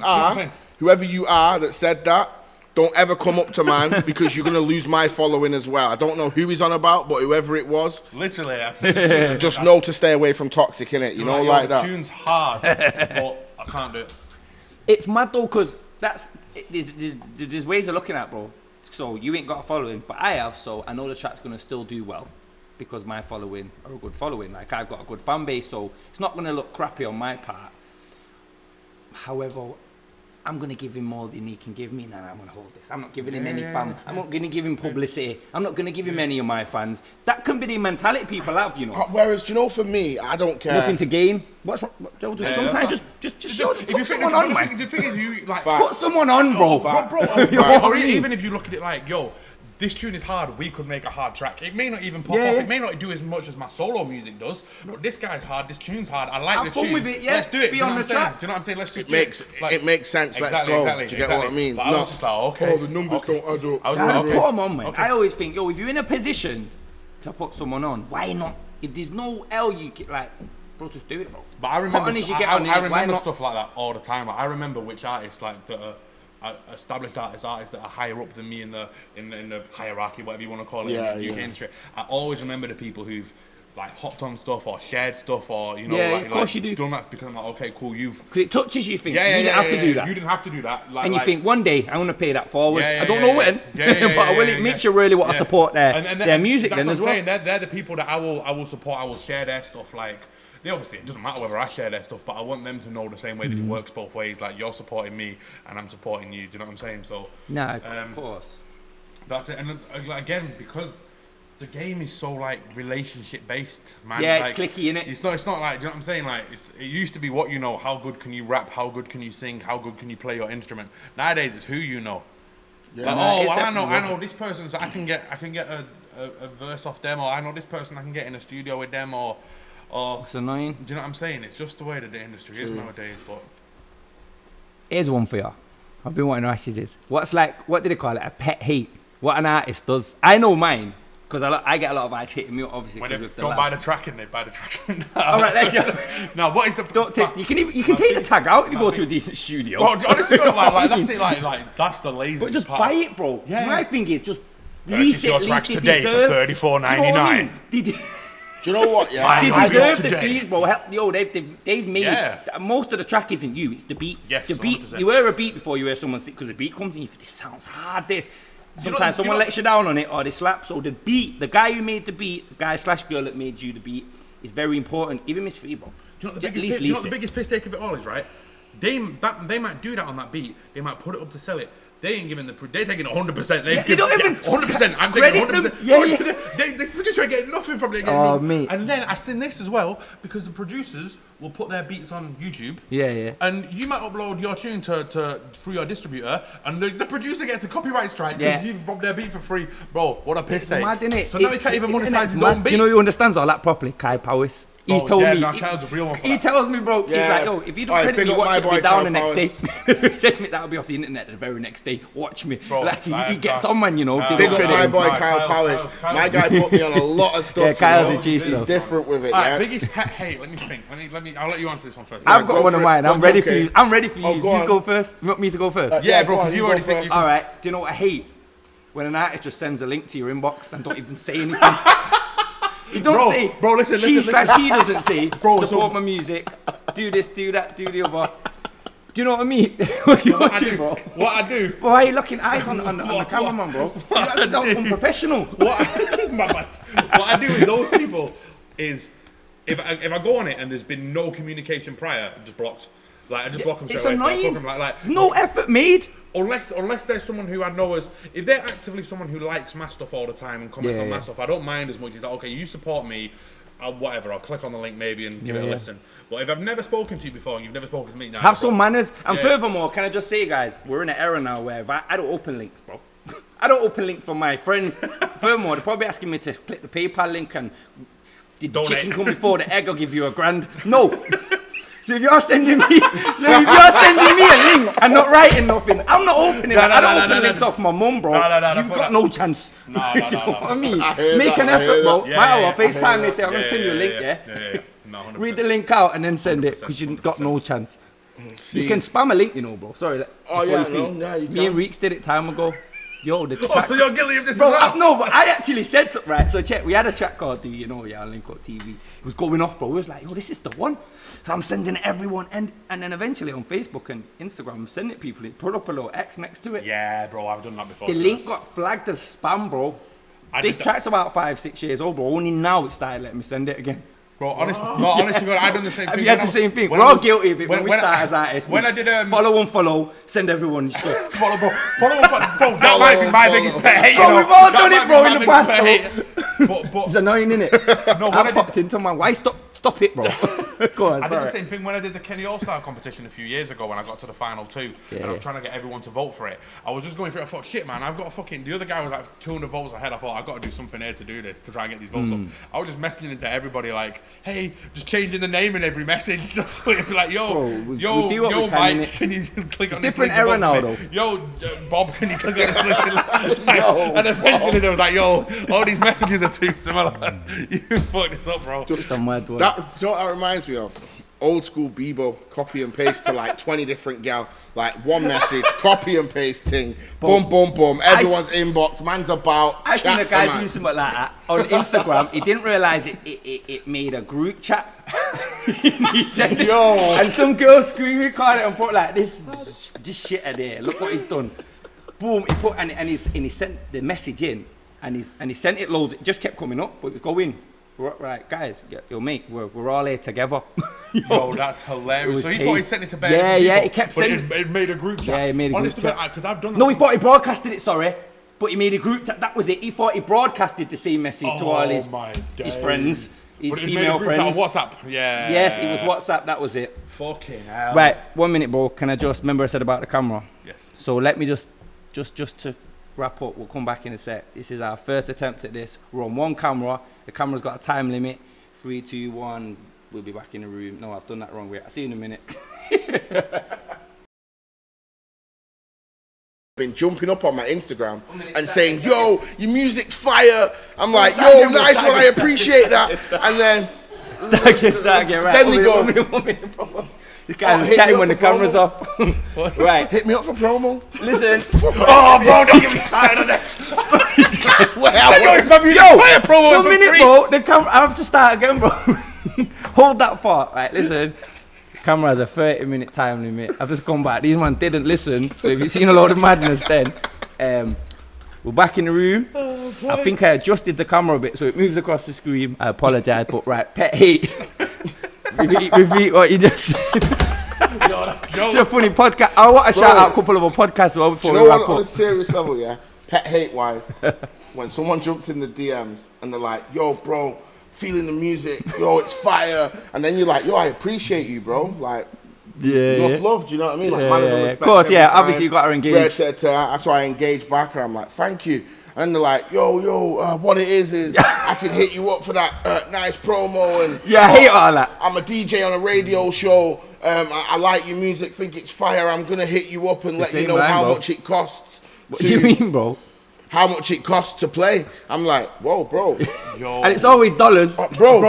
Speaker 4: are, whoever you are that said that, don't ever come up to man because you're going to lose my following as well. I don't know who he's on about, but whoever it was,
Speaker 2: literally, I
Speaker 4: just know to stay away from toxic, innit? You know, like that.
Speaker 2: The tune's hard, but I can't do it.
Speaker 3: It's mad though, because there's ways of looking at it, bro. So you ain't got a following, but I have, so I know the track's gonna still do well because my following are a good following. Like, I've got a good fan base, so it's not gonna look crappy on my part. However, I'm gonna give him more than he can give me. Now I'm gonna hold this. I'm not giving him any fam. I'm not gonna give him publicity. I'm not gonna give him any of my fans. That can be the mentality people have, you know.
Speaker 4: Whereas, you know, for me, I don't care.
Speaker 3: Nothing to gain. What's wrong? Sometimes just put someone on, man.
Speaker 2: The thing is, you like
Speaker 3: put someone on, bro.
Speaker 2: Or even if you look at it like, yo, this tune is hard, we could make a hard track. It may not even pop off, it may not do as much as my solo music does, but this guy's hard, this tune's hard, I like the tune.
Speaker 3: Have fun with it, yeah.
Speaker 2: Let's do it,
Speaker 3: Be on the track.
Speaker 2: Do you know what I'm saying? Let's do it.
Speaker 4: It makes sense, let's go. Do you get what I mean?
Speaker 2: But I was just like, okay.
Speaker 4: Oh, the numbers don't add up.
Speaker 3: I was like, put them on, man. I always think, yo, if you're in a position to put someone on, why not? If there's no L, you get, like, bro, just do it, bro.
Speaker 2: But I remember stuff like that all the time. Like, I remember which artists, like, that are established artists that are higher up than me in the hierarchy, whatever you want to call it, in the UK industry. I always remember the people who've like hopped on stuff or shared stuff or
Speaker 3: of course you do.
Speaker 2: Done that because I'm like, okay, cool, because
Speaker 3: it touches you. Think you didn't have to do that.
Speaker 2: You didn't have to do that.
Speaker 3: And you think one day I'm gonna pay that forward. I don't know when, but will it makes you really want to support their music then as well.
Speaker 2: They're the people that I will support. I will share their stuff. Like, they obviously, it doesn't matter whether I share their stuff, but I want them to know the same way that it works both ways. Like, you're supporting me and I'm supporting you. Do you know what I'm saying? So
Speaker 3: of course.
Speaker 2: That's it. And again, because the game is so like relationship based, man.
Speaker 3: Yeah,
Speaker 2: like,
Speaker 3: it's clicky, innit?
Speaker 2: It's not like, do you know what I'm saying? Like, it used to be what you know. How good can you rap? How good can you sing? How good can you play your instrument? Nowadays, it's who you know. Yeah. Like, I know this person, so I can get a verse off them, or I know this person, I can get in a studio with them, or
Speaker 3: it's annoying.
Speaker 2: Do you know what I'm saying? It's just the way that the industry is nowadays. But
Speaker 3: here's one for you. I've been wanting to ask you this. What do they call it? A pet hate. What an artist does. I know mine. Because I get a lot of eyes hitting me up, obviously.
Speaker 2: When they
Speaker 3: with the
Speaker 2: don't
Speaker 3: lab.
Speaker 2: buy the tracking, they buy the tracking.
Speaker 3: All right, let's just.
Speaker 2: No, what is the?
Speaker 3: Don't take. You can take the tag out if you go to a decent studio.
Speaker 2: Bro, honestly, like that's it. Like that's the lazy.
Speaker 3: But just
Speaker 2: part.
Speaker 3: buy it, bro.
Speaker 2: Yeah.
Speaker 3: My thing is just
Speaker 2: Purchase your tracks today for $34.99.
Speaker 3: They
Speaker 4: Do you know what? Yeah,
Speaker 3: They
Speaker 2: I
Speaker 3: deserve the
Speaker 2: today.
Speaker 3: fees, bro. Yo, they've made most of the track isn't you. It's the beat.
Speaker 2: Yes,
Speaker 3: the beat.
Speaker 2: 100%.
Speaker 3: You hear a beat before you hear someone sing because the beat comes and you think this sounds hard. This. Sometimes
Speaker 2: do you
Speaker 3: someone
Speaker 2: know-
Speaker 3: lets you down on it or they slap. So the beat, the guy who made the beat, the guy / girl that made you the beat, is very important. Give him his fee, bro.
Speaker 2: Do you know what the
Speaker 3: At
Speaker 2: biggest,
Speaker 3: least
Speaker 2: piss, you know what
Speaker 3: lease
Speaker 2: the
Speaker 3: it.
Speaker 2: biggest piss take of it all is, right? They might do that on that beat. They might put it up to sell it. They ain't giving they're taking 100%. They've
Speaker 3: you don't even
Speaker 2: 100%. I'm taking
Speaker 3: credit
Speaker 2: 100%.
Speaker 3: them. Yeah.
Speaker 2: The producer ain't getting nothing from it.
Speaker 3: Oh, mate.
Speaker 2: And then I seen this as well because the producers will put their beats on YouTube.
Speaker 3: Yeah.
Speaker 2: And you might upload your tune through your distributor, and the producer gets a copyright strike because you've robbed their beat for free, bro. What a piss take!
Speaker 3: Mad, innit?
Speaker 2: So now he can't even monetize his
Speaker 3: mad.
Speaker 2: own beat.
Speaker 3: You know who understands all that properly? Kai Powis. He's told me.
Speaker 2: No, Kyle's a real one for
Speaker 3: He
Speaker 2: that.
Speaker 3: tells me, bro. He's
Speaker 4: Yeah.
Speaker 3: like, yo, if you don't
Speaker 4: Alright,
Speaker 3: credit
Speaker 4: big
Speaker 3: me,
Speaker 4: up
Speaker 3: watch
Speaker 4: my
Speaker 3: it
Speaker 4: boy
Speaker 3: be down
Speaker 4: Kyle
Speaker 3: the next day.
Speaker 4: Powis.
Speaker 3: He said to me that'll be off the internet the very next day. Watch me.
Speaker 2: Bro,
Speaker 3: like he
Speaker 2: like,
Speaker 3: gets on, man. You know. If they
Speaker 4: Big
Speaker 3: don't
Speaker 4: up
Speaker 3: credit
Speaker 4: my
Speaker 3: him.
Speaker 4: boy
Speaker 2: Kyle
Speaker 4: Kyle Powis.
Speaker 2: Kyle.
Speaker 4: My guy put me on a lot of stuff.
Speaker 3: Yeah, Kyle's
Speaker 4: you know?
Speaker 3: a G
Speaker 4: He's
Speaker 3: still.
Speaker 4: different with it.
Speaker 2: Alright,
Speaker 4: Yeah.
Speaker 2: biggest pet hate. Let me think. Let me. I'll let you answer this one first.
Speaker 3: I've got
Speaker 4: go
Speaker 3: one
Speaker 4: for
Speaker 3: of
Speaker 4: it.
Speaker 3: mine. I'm
Speaker 4: Go,
Speaker 3: ready
Speaker 4: okay.
Speaker 3: for you. I'm ready for you.
Speaker 4: Oh,
Speaker 3: You
Speaker 4: go on.
Speaker 3: go first. You want me to go first?
Speaker 2: Yeah,
Speaker 4: Yeah,
Speaker 2: bro,
Speaker 4: go on,
Speaker 2: because you
Speaker 4: you
Speaker 2: already
Speaker 4: go
Speaker 2: think.
Speaker 4: first.
Speaker 2: You
Speaker 3: All right. Do you know what I hate? When an artist just sends a link to your inbox and don't even say anything. You don't
Speaker 2: Bro,
Speaker 3: say.
Speaker 2: bro, listen,
Speaker 3: she
Speaker 2: listen.
Speaker 3: She doesn't say.
Speaker 2: Bro,
Speaker 3: support
Speaker 2: so-
Speaker 3: my music. Do this. Do that. Do the other. Do you know what I mean? What you
Speaker 2: What I
Speaker 3: watching,
Speaker 2: do,
Speaker 3: bro?
Speaker 2: what I do,
Speaker 3: Why are you looking eyes on the cameraman, bro? That sounds unprofessional.
Speaker 2: my bad. What I do with those people is, if I go on it and there's been no communication prior, I'm just blocked. Like I just block them straight
Speaker 3: It's
Speaker 2: away.
Speaker 3: annoying.
Speaker 2: Like, like
Speaker 3: No effort made.
Speaker 2: unless there's someone who I know as, if they're actively someone who likes my stuff all the time and comments on my
Speaker 3: Yeah.
Speaker 2: stuff, I don't mind as much as that. Okay, you support me. Whatever, I'll click on the link maybe and give it a listen. But if I've never spoken to you before and you've never spoken to me, now
Speaker 3: Have some manners. And
Speaker 2: Yeah.
Speaker 3: furthermore, can I just say, guys, we're in an era now where I don't open links, bro. I don't open links for my friends. Furthermore, they're probably asking me to click the PayPal link and did the
Speaker 2: Donate.
Speaker 3: chicken come before the egg? I'll give you $1,000. No. So if you're sending me a link and not writing nothing, I'm not opening it. I don't open links off my mum, bro.
Speaker 2: No,
Speaker 3: You've
Speaker 2: fuck
Speaker 3: got
Speaker 2: that.
Speaker 3: no chance.
Speaker 2: No,
Speaker 3: You know what I mean?
Speaker 4: I hear
Speaker 3: Make
Speaker 4: that,
Speaker 3: an
Speaker 4: I hear
Speaker 3: effort, bro.
Speaker 2: that. Yeah,
Speaker 3: Matter
Speaker 2: yeah,
Speaker 3: what,
Speaker 2: yeah.
Speaker 3: FaceTime, they say, I'm going to send you a link, yeah?
Speaker 2: Yeah. No, 100%.
Speaker 3: Read the link out and then send it because you've got no chance. You can spam a link, you know, bro. Sorry.
Speaker 4: Oh,
Speaker 3: before
Speaker 4: yeah,
Speaker 3: you speak.
Speaker 4: no, yeah, you
Speaker 3: Me and
Speaker 4: can.
Speaker 3: Reeks did it time ago. Yo, the
Speaker 2: Oh,
Speaker 3: track.
Speaker 2: so you're guilty of this
Speaker 3: Bro,
Speaker 2: as well?
Speaker 3: no, but I actually said something, right? So check, we had a track called Link Up TV. It was going off, bro. We was like, yo, this is the one. So I'm sending it everyone, and then eventually on Facebook and Instagram, I'm sending it people. It put up a little X next to it.
Speaker 2: Yeah, bro, I've done that before.
Speaker 3: The link got flagged as spam, bro.
Speaker 2: I
Speaker 3: This
Speaker 2: did that-
Speaker 3: track's about 5-6 years old, bro. Only now it started letting me send it again.
Speaker 2: Bro, honestly, God, I done the same
Speaker 3: Have
Speaker 2: thing.
Speaker 3: you had
Speaker 2: when
Speaker 3: the
Speaker 2: I-
Speaker 3: same thing?
Speaker 2: when
Speaker 3: We're
Speaker 2: I
Speaker 3: all
Speaker 2: was-
Speaker 3: guilty of it when we start
Speaker 2: I-
Speaker 3: as artists.
Speaker 2: When I did
Speaker 3: follow, unfollow, send everyone your stuff.
Speaker 2: follow, bro, bro, that might be my
Speaker 4: follow.
Speaker 2: biggest pet hate.
Speaker 3: Bro,
Speaker 2: you know.
Speaker 3: we've all
Speaker 2: That
Speaker 3: done
Speaker 2: might
Speaker 3: it, bro,
Speaker 2: be
Speaker 3: in
Speaker 2: my
Speaker 3: the
Speaker 2: biggest
Speaker 3: past,
Speaker 2: pet
Speaker 3: though.
Speaker 2: hate. But
Speaker 3: It's annoying, innit?
Speaker 2: no, when I
Speaker 3: I
Speaker 2: did,
Speaker 3: popped into man. Why stop it, bro? Go on,
Speaker 2: I did the
Speaker 3: sorry.
Speaker 2: same thing when I did the Kenny All-Star competition a few years ago when I got to the final two and I was trying to get everyone to vote for it. I was just going through it. I thought, shit, man, I've got a fucking... The other guy was like 200 votes ahead. I thought, I've got to do something here to do this, to try and get these votes up. I was just messaging into everybody like, hey, just changing the name in every message just so it'd be like, yo,
Speaker 3: Bro, we do what
Speaker 2: yo,
Speaker 3: we can,
Speaker 2: Mike,
Speaker 3: innit?
Speaker 2: can you click on this
Speaker 3: different
Speaker 2: link and
Speaker 3: era
Speaker 2: vote
Speaker 3: now,
Speaker 2: for me? Yo, Bob, can you click on this link?
Speaker 4: Yo,
Speaker 2: And eventually they was like, yo, all these messages are too similar. You fucked this up, bro.
Speaker 3: Some mad one.
Speaker 4: That, you know what that reminds me of? Old school Bebo, copy and paste to like 20 different gal, like one message, copy and paste thing, boom, boom, boom, everyone's inbox, man's about,
Speaker 3: I seen a
Speaker 4: chat
Speaker 3: guy
Speaker 4: to
Speaker 3: do
Speaker 4: man.
Speaker 3: something like that on Instagram. He didn't realize it made a group chat. He sent it,
Speaker 4: Yo.
Speaker 3: and some girl screen recorded it and put like this shit at there. Look what he's done. Boom. He put and he sent the message in, and he sent it loads. It just kept coming up, but it would go in. Right, guys, yo, mate, we're all here together.
Speaker 2: Yo, that's hilarious. So he thought he sent it to bare
Speaker 3: Yeah,
Speaker 2: people,
Speaker 3: yeah, he kept
Speaker 2: but
Speaker 3: sending
Speaker 2: it made a group chat.
Speaker 3: Yeah, he made a group
Speaker 2: Honestly,
Speaker 3: chat.
Speaker 2: because I've done that.
Speaker 3: No, he thought he broadcasted it, sorry. But he made a group chat. That was it. He thought he broadcasted the same message to all his friends, his
Speaker 2: But it made a
Speaker 3: female
Speaker 2: group chat on
Speaker 3: friends.
Speaker 2: WhatsApp. Yeah.
Speaker 3: Yes, it was WhatsApp. That was it.
Speaker 2: Fucking hell.
Speaker 3: Right, 1 minute, bro. Can I just remember I said about the camera?
Speaker 2: Yes.
Speaker 3: So let me just to wrap up. We'll come back in a sec. This is our first attempt at this. We're on one camera. The camera's got a time limit. 3, 2, 1. We'll be back in the room. No, I've done that wrong. Wait, I'll see you in a minute.
Speaker 4: been jumping up on my Instagram and saying, yo, your music's fire. I'm like, yo, nice one, I appreciate that. And then
Speaker 3: Start again, right.
Speaker 4: Then we go.
Speaker 3: 1 minute, bro. This guy was chatting when the camera's off. Right.
Speaker 4: Hit me up for promo.
Speaker 3: Listen.
Speaker 2: Oh, bro, don't get me started on that.
Speaker 4: That's where I was.
Speaker 2: Yo, fire promo
Speaker 3: 1 minute, bro. The camera. I have to start again, bro. Hold that thought. Right, listen. The camera has a 30-minute time limit. I've just come back. These man didn't listen. So if you've seen a lot of madness, then we're back in the room. I think I adjusted the camera a bit so it moves across the screen. I apologize, but right, pet hate. repeat what you just said. It's a funny podcast. I want to shout out a couple of our podcasts well before we wrap
Speaker 4: On a
Speaker 3: up.
Speaker 4: serious level, yeah, pet hate wise, when someone jumps in the DMs and they're like, yo, bro, feeling the music, yo, it's fire, and then you're like, yo, I appreciate you, bro, like, enough love, do you know what I mean? Like, manners and respect.
Speaker 3: Of course,
Speaker 4: every time.
Speaker 3: obviously you got to engage.
Speaker 4: That's why I engage back, and I'm like, thank you. And they're like, yo, what it is I can hit you up for that nice promo. And
Speaker 3: I hate all that.
Speaker 4: I'm a DJ on a radio show. I like your music, think it's fire. I'm going to hit you up and let you know how much it costs.
Speaker 3: What do you mean, bro?
Speaker 4: How much it costs to play. I'm like, whoa, bro.
Speaker 3: Yo. And it's always dollars.
Speaker 4: Bro.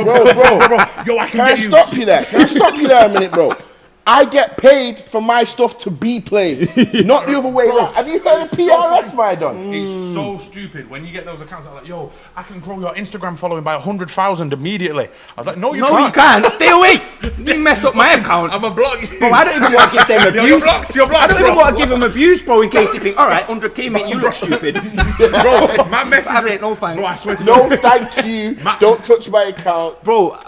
Speaker 2: Yo,
Speaker 4: Can I stop you there? Can I stop you there a minute, bro? I get paid for my stuff to be played, not the other way around. Have you heard of PRS, my don?
Speaker 2: It's so stupid when you get those accounts that are like, yo, I can grow your Instagram following by 100,000 immediately. I was like, no, you can't.
Speaker 3: You can't. Stay away. You mess up my account.
Speaker 2: I'm a block you.
Speaker 3: Bro, I don't even want to give them abuse.
Speaker 2: You're blocked,
Speaker 3: I don't even want to give them abuse, bro, in case they think, all right, 100k, mate, you look stupid.
Speaker 2: Bro, my message.
Speaker 3: No thanks.
Speaker 2: Bro, I swear to
Speaker 4: No, thank you. Don't touch my account.
Speaker 3: Bro,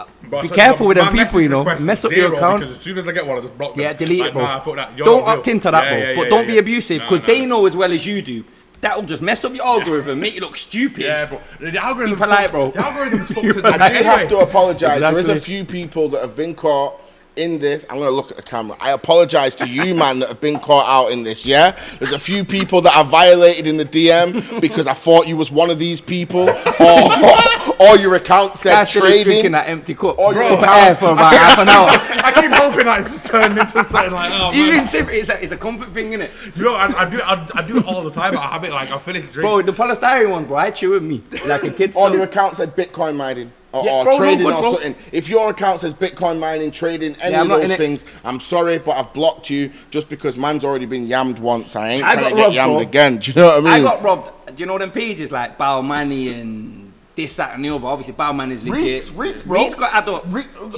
Speaker 3: be careful with them people, you know. Mess up your account.
Speaker 2: Because as soon as I get one, I just block them.
Speaker 3: Yeah, delete it, bro.
Speaker 2: Nah, fuck that.
Speaker 3: Don't opt into that, bro. But don't be abusive, because they know as well as you do. That'll just mess up your algorithm, make you look stupid.
Speaker 2: Yeah, bro. The algorithm.
Speaker 3: Be polite, bro.
Speaker 2: The algorithm is fucked.
Speaker 4: I do have to apologise.
Speaker 3: Exactly.
Speaker 4: There is a few people that have been caught in this. I'm going to look at the camera. I apologise to you, man, that have been caught out in this, yeah? There's a few people that I violated in the DM because I thought you was one of these people, or your account said trading.
Speaker 3: Drinking that empty cup.
Speaker 4: Or your
Speaker 3: air for about half an hour.
Speaker 2: I keep hoping that it's just turned into something like, oh, man.
Speaker 3: Even if it's a comfort thing, innit?
Speaker 2: You know, I do it all the time. I have it like, I finish drink.
Speaker 3: Bro, the polystyrene ones, bro, I chew with me. Like a kid's
Speaker 4: Or your account said Bitcoin mining. Or
Speaker 3: bro,
Speaker 4: trading
Speaker 3: no,
Speaker 4: or
Speaker 3: bro.
Speaker 4: something. If your account says Bitcoin mining, trading, any of those things, I'm sorry, but I've blocked you just because man's already been yammed once. I ain't trying to get yammed again. Do you know what I mean?
Speaker 3: I got robbed. Do you know them pages like Bow Money and this, that, and the other? Obviously, Bow Money is legit.
Speaker 4: Reeks, bro.
Speaker 3: Reeks got added.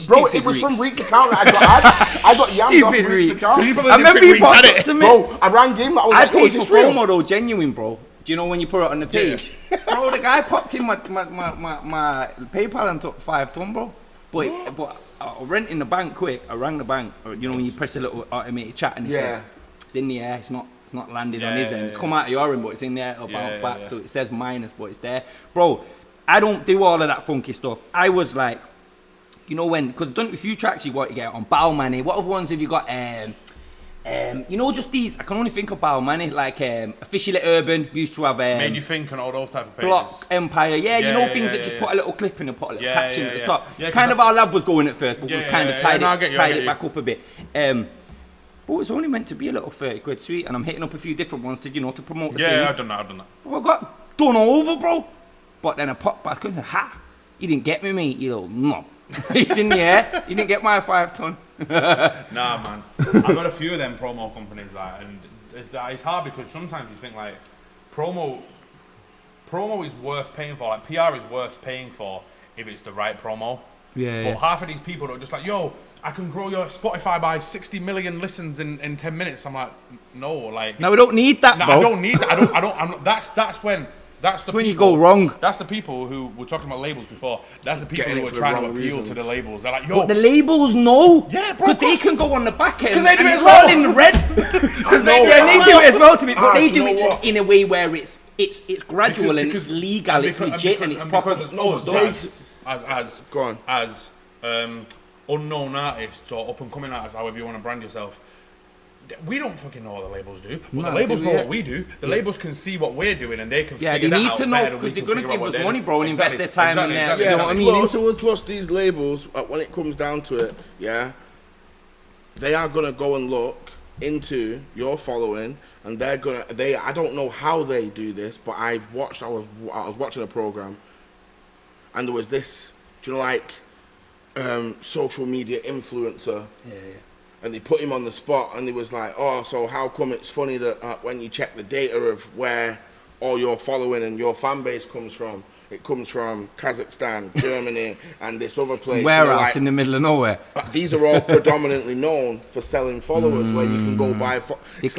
Speaker 4: Bro, it was from Reeks' account. I got yammed off Reeks' account.
Speaker 3: I remember you popped up to me.
Speaker 4: Bro, I rang him. I was like,
Speaker 3: paid
Speaker 4: is
Speaker 3: for
Speaker 4: this real?
Speaker 3: promo though, genuine, bro. Do you know when you put it on the page? Bro, the guy popped in my PayPal and took 5 ton, bro. But I went in the bank quick. I rang the bank. Or, you know when you press a little automated chat and it said it's in the air. It's not landed on his end. It's come out of your end, but it's in there. It'll bounce back. So it says minus, but it's there, bro. I don't do all of that funky stuff. I was like, you know when, because I've done a few tracks you got to get on Bow Money. What other ones have you got? You know, just these. I can only think of Bow Money, like Officially Urban used to have.
Speaker 2: Made you think and all those type of pages.
Speaker 3: Block Empire, you know things that just put a little clip in and put a little caption at the top.
Speaker 2: Yeah,
Speaker 3: kind of our lab was going at first, but we kind of tied it
Speaker 2: you.
Speaker 3: back up a bit. But it's only meant to be a little 30 quid sweet, and I'm hitting up a few different ones to, to promote the thing.
Speaker 2: Yeah, I've done that.
Speaker 3: Well, I got done over, bro. But then I popped back and said, ha, you didn't get me, mate. You know, no. It's in the air. You didn't get my 5 ton.
Speaker 2: Nah, man. I've got a few of them promo companies, like, and it's hard because sometimes you think, like, promo is worth paying for. Like, PR is worth paying for if it's the right promo. But half of these people are just like, yo, I can grow your Spotify by 60 million listens in 10 minutes. I'm like, no, like.
Speaker 3: No, we don't need that, bro.
Speaker 2: I don't need that. I'm not, that's when you
Speaker 3: go wrong.
Speaker 2: That's the people who were talking about labels before. That's the people who are trying to appeal to the labels. They're like, yo.
Speaker 3: But the labels know.
Speaker 2: Yeah, bro.
Speaker 3: Because they can go on the back end.
Speaker 2: Because they do it as
Speaker 3: well.
Speaker 2: well.
Speaker 3: In the red. Because they do it as well to me. But they do it in a way where it's gradual and it's legal, it's legit and it's proper.
Speaker 2: As unknown artists or up and coming artists, however you want to brand yourself, we don't fucking know what the labels do. But the labels know what we do. The labels can see what we're doing and they can figure that out.
Speaker 3: They need to know because they're going to give us money, bro, and invest their time in there.
Speaker 4: You
Speaker 3: know what I mean?
Speaker 4: Plus these labels, when it comes down to it, they are going to go and look into your following, and I don't know how they do this, but I was watching a program, and there was this, do you know, like social media influencer, and they put him on the spot, and he was like, oh, so how come it's funny that when you check the data of where all your following and your fan base comes from, it comes from Kazakhstan, Germany, and this other place.
Speaker 3: Warehouse
Speaker 4: like,
Speaker 3: in the middle of nowhere.
Speaker 4: These are all predominantly known for selling followers, where you can go buy. It's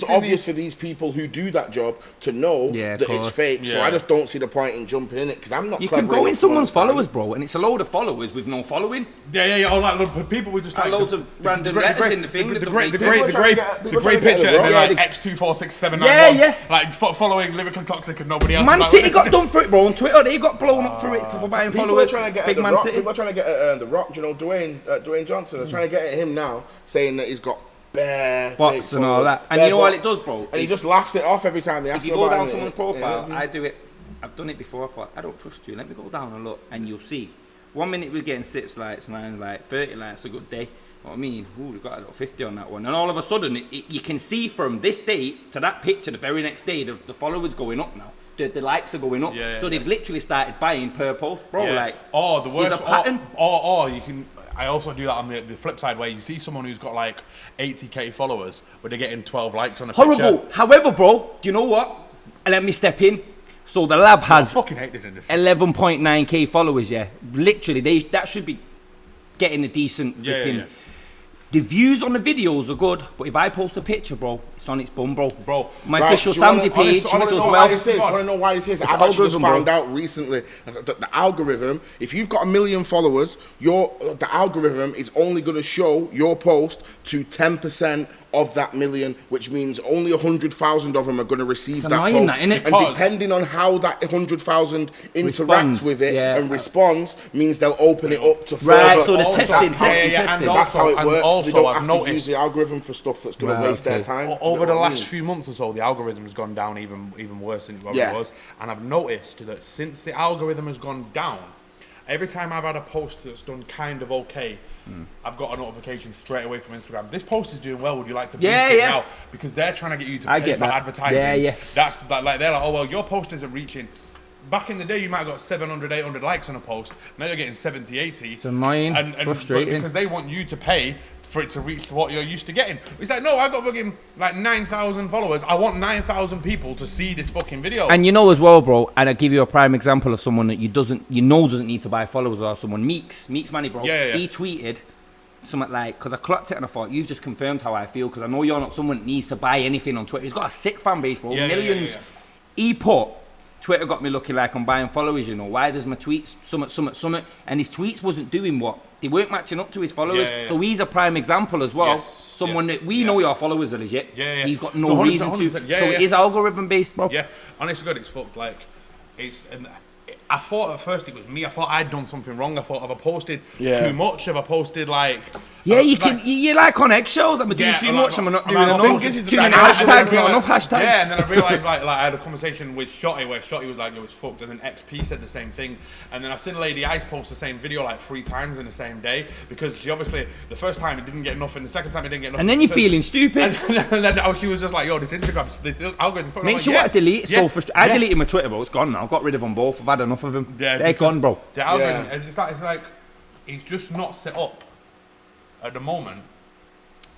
Speaker 4: obvious for these people who do that job to know that it's fake. Yeah. So I just don't see the point in jumping in it, because I'm not.
Speaker 3: You can go in someone's followers, bro, and it's a load of followers with no following.
Speaker 2: Yeah. Or like people with just like
Speaker 3: loads of random letters in the thing.
Speaker 2: The great picture, and then like X24679.
Speaker 3: Yeah.
Speaker 2: Like following Lyrically Toxic and nobody else.
Speaker 3: Man City got done for it, bro, on Twitter. They got blown up for it for buying followers.
Speaker 4: People are trying to get at The Rock, you know, Dwayne Johnson. They're trying to get at him now, saying that he's got bare
Speaker 3: bots and all that. And you know what it does, bro?
Speaker 4: And he just laughs it off every time they ask him about it.
Speaker 3: If you go down someone's profile, I do it. I've done it before. I thought, I don't trust you. Let me go down and look, and you'll see. 1 minute we're getting 6 likes, 9 likes, 30 likes, a good day. You know what I mean? Ooh, we've got a little 50 on that one. And all of a sudden, you can see from this date to that picture the very next day, the followers going up now. The likes are going up. So they've literally started buying per post, bro. Like,
Speaker 2: the worst,
Speaker 3: there's a pattern.
Speaker 2: Or you can. I also do that on the flip side, where you see someone who's got like 80k followers, but they're getting 12 likes on a
Speaker 3: horrible.
Speaker 2: picture.
Speaker 3: However, bro, do you know what? Let me step in. So the lab has 11.9k followers. Yeah, literally, that should be getting a decent. The views on the videos are good, but if I post a picture, bro, it's on its bum, bro. My official Samzy page does well.
Speaker 4: I want to know why this is. I've actually just found out recently that the algorithm, if you've got 1 million followers, the algorithm is only going to show your post to 10% of that million, which means only 100,000 of them are going to receive that post. And depending on how that 100,000 interacts with it and responds, means they'll open it up to further.
Speaker 3: Right, so the testing.
Speaker 4: That's how it works.
Speaker 2: Also,
Speaker 4: they don't
Speaker 2: I've
Speaker 4: have
Speaker 2: noticed
Speaker 4: to use the algorithm for stuff that's going to waste their time.
Speaker 2: Over the last few months or so, the algorithm has gone down even worse than it was. And I've noticed that since the algorithm has gone down, every time I've had a post that's done kind of okay, I've got a notification straight away from Instagram. This post is doing well. Would you like to boost it now? Because they're trying to get you to pay for advertising. That's like they're like, oh well, your post isn't reaching. Back in the day, you might have got 700, 800 likes on a post. Now you're getting 70, 80.
Speaker 3: It's annoying, frustrating.
Speaker 2: Because they want you to pay for it to reach what you're used to getting. It's like, no, I've got fucking like 9,000 followers. I want 9,000 people to see this fucking video.
Speaker 3: And you know as well, bro, and I'll give you a prime example of someone that doesn't need to buy followers, or someone, Meeks Money, bro. He tweeted something like, because I clocked it and I thought, you've just confirmed how I feel, because I know you're not someone that needs to buy anything on Twitter. He's got a sick fan base, bro. Millions. He put, Twitter got me looking like I'm buying followers, you know. Why does my tweets summit? And his tweets wasn't doing what? They weren't matching up to his followers. So he's a prime example as well. Someone that we know your followers are legit. He's got no reason to. So it is algorithm based, bro.
Speaker 2: Yeah, honestly, God, it's fucked. Like, I thought at first it was me. I thought I'd done something wrong. I thought, have I posted too much? Have I posted like?
Speaker 3: Yeah, you're like on eggshells. I'm doing too much. I'm not doing enough. Too many hashtags, not enough hashtags.
Speaker 2: Yeah, and then I realised like I had a conversation with Shotty where Shotty was like, it was fucked, and then XP said the same thing, and then I seen Lady Ice post the same video like 3 times in the same day, because she obviously the first time it didn't get nothing, the second time it didn't get nothing,
Speaker 3: and then you're feeling stupid.
Speaker 2: And then she was just like, yo, this algorithm.
Speaker 3: Make sure I delete it. So frustrating. I deleted my Twitter, bro. It's gone now. I've got rid of them both. I've had enough of them. Yeah, they're gone, bro.
Speaker 2: The algorithm, it's like it's just not set up at the moment.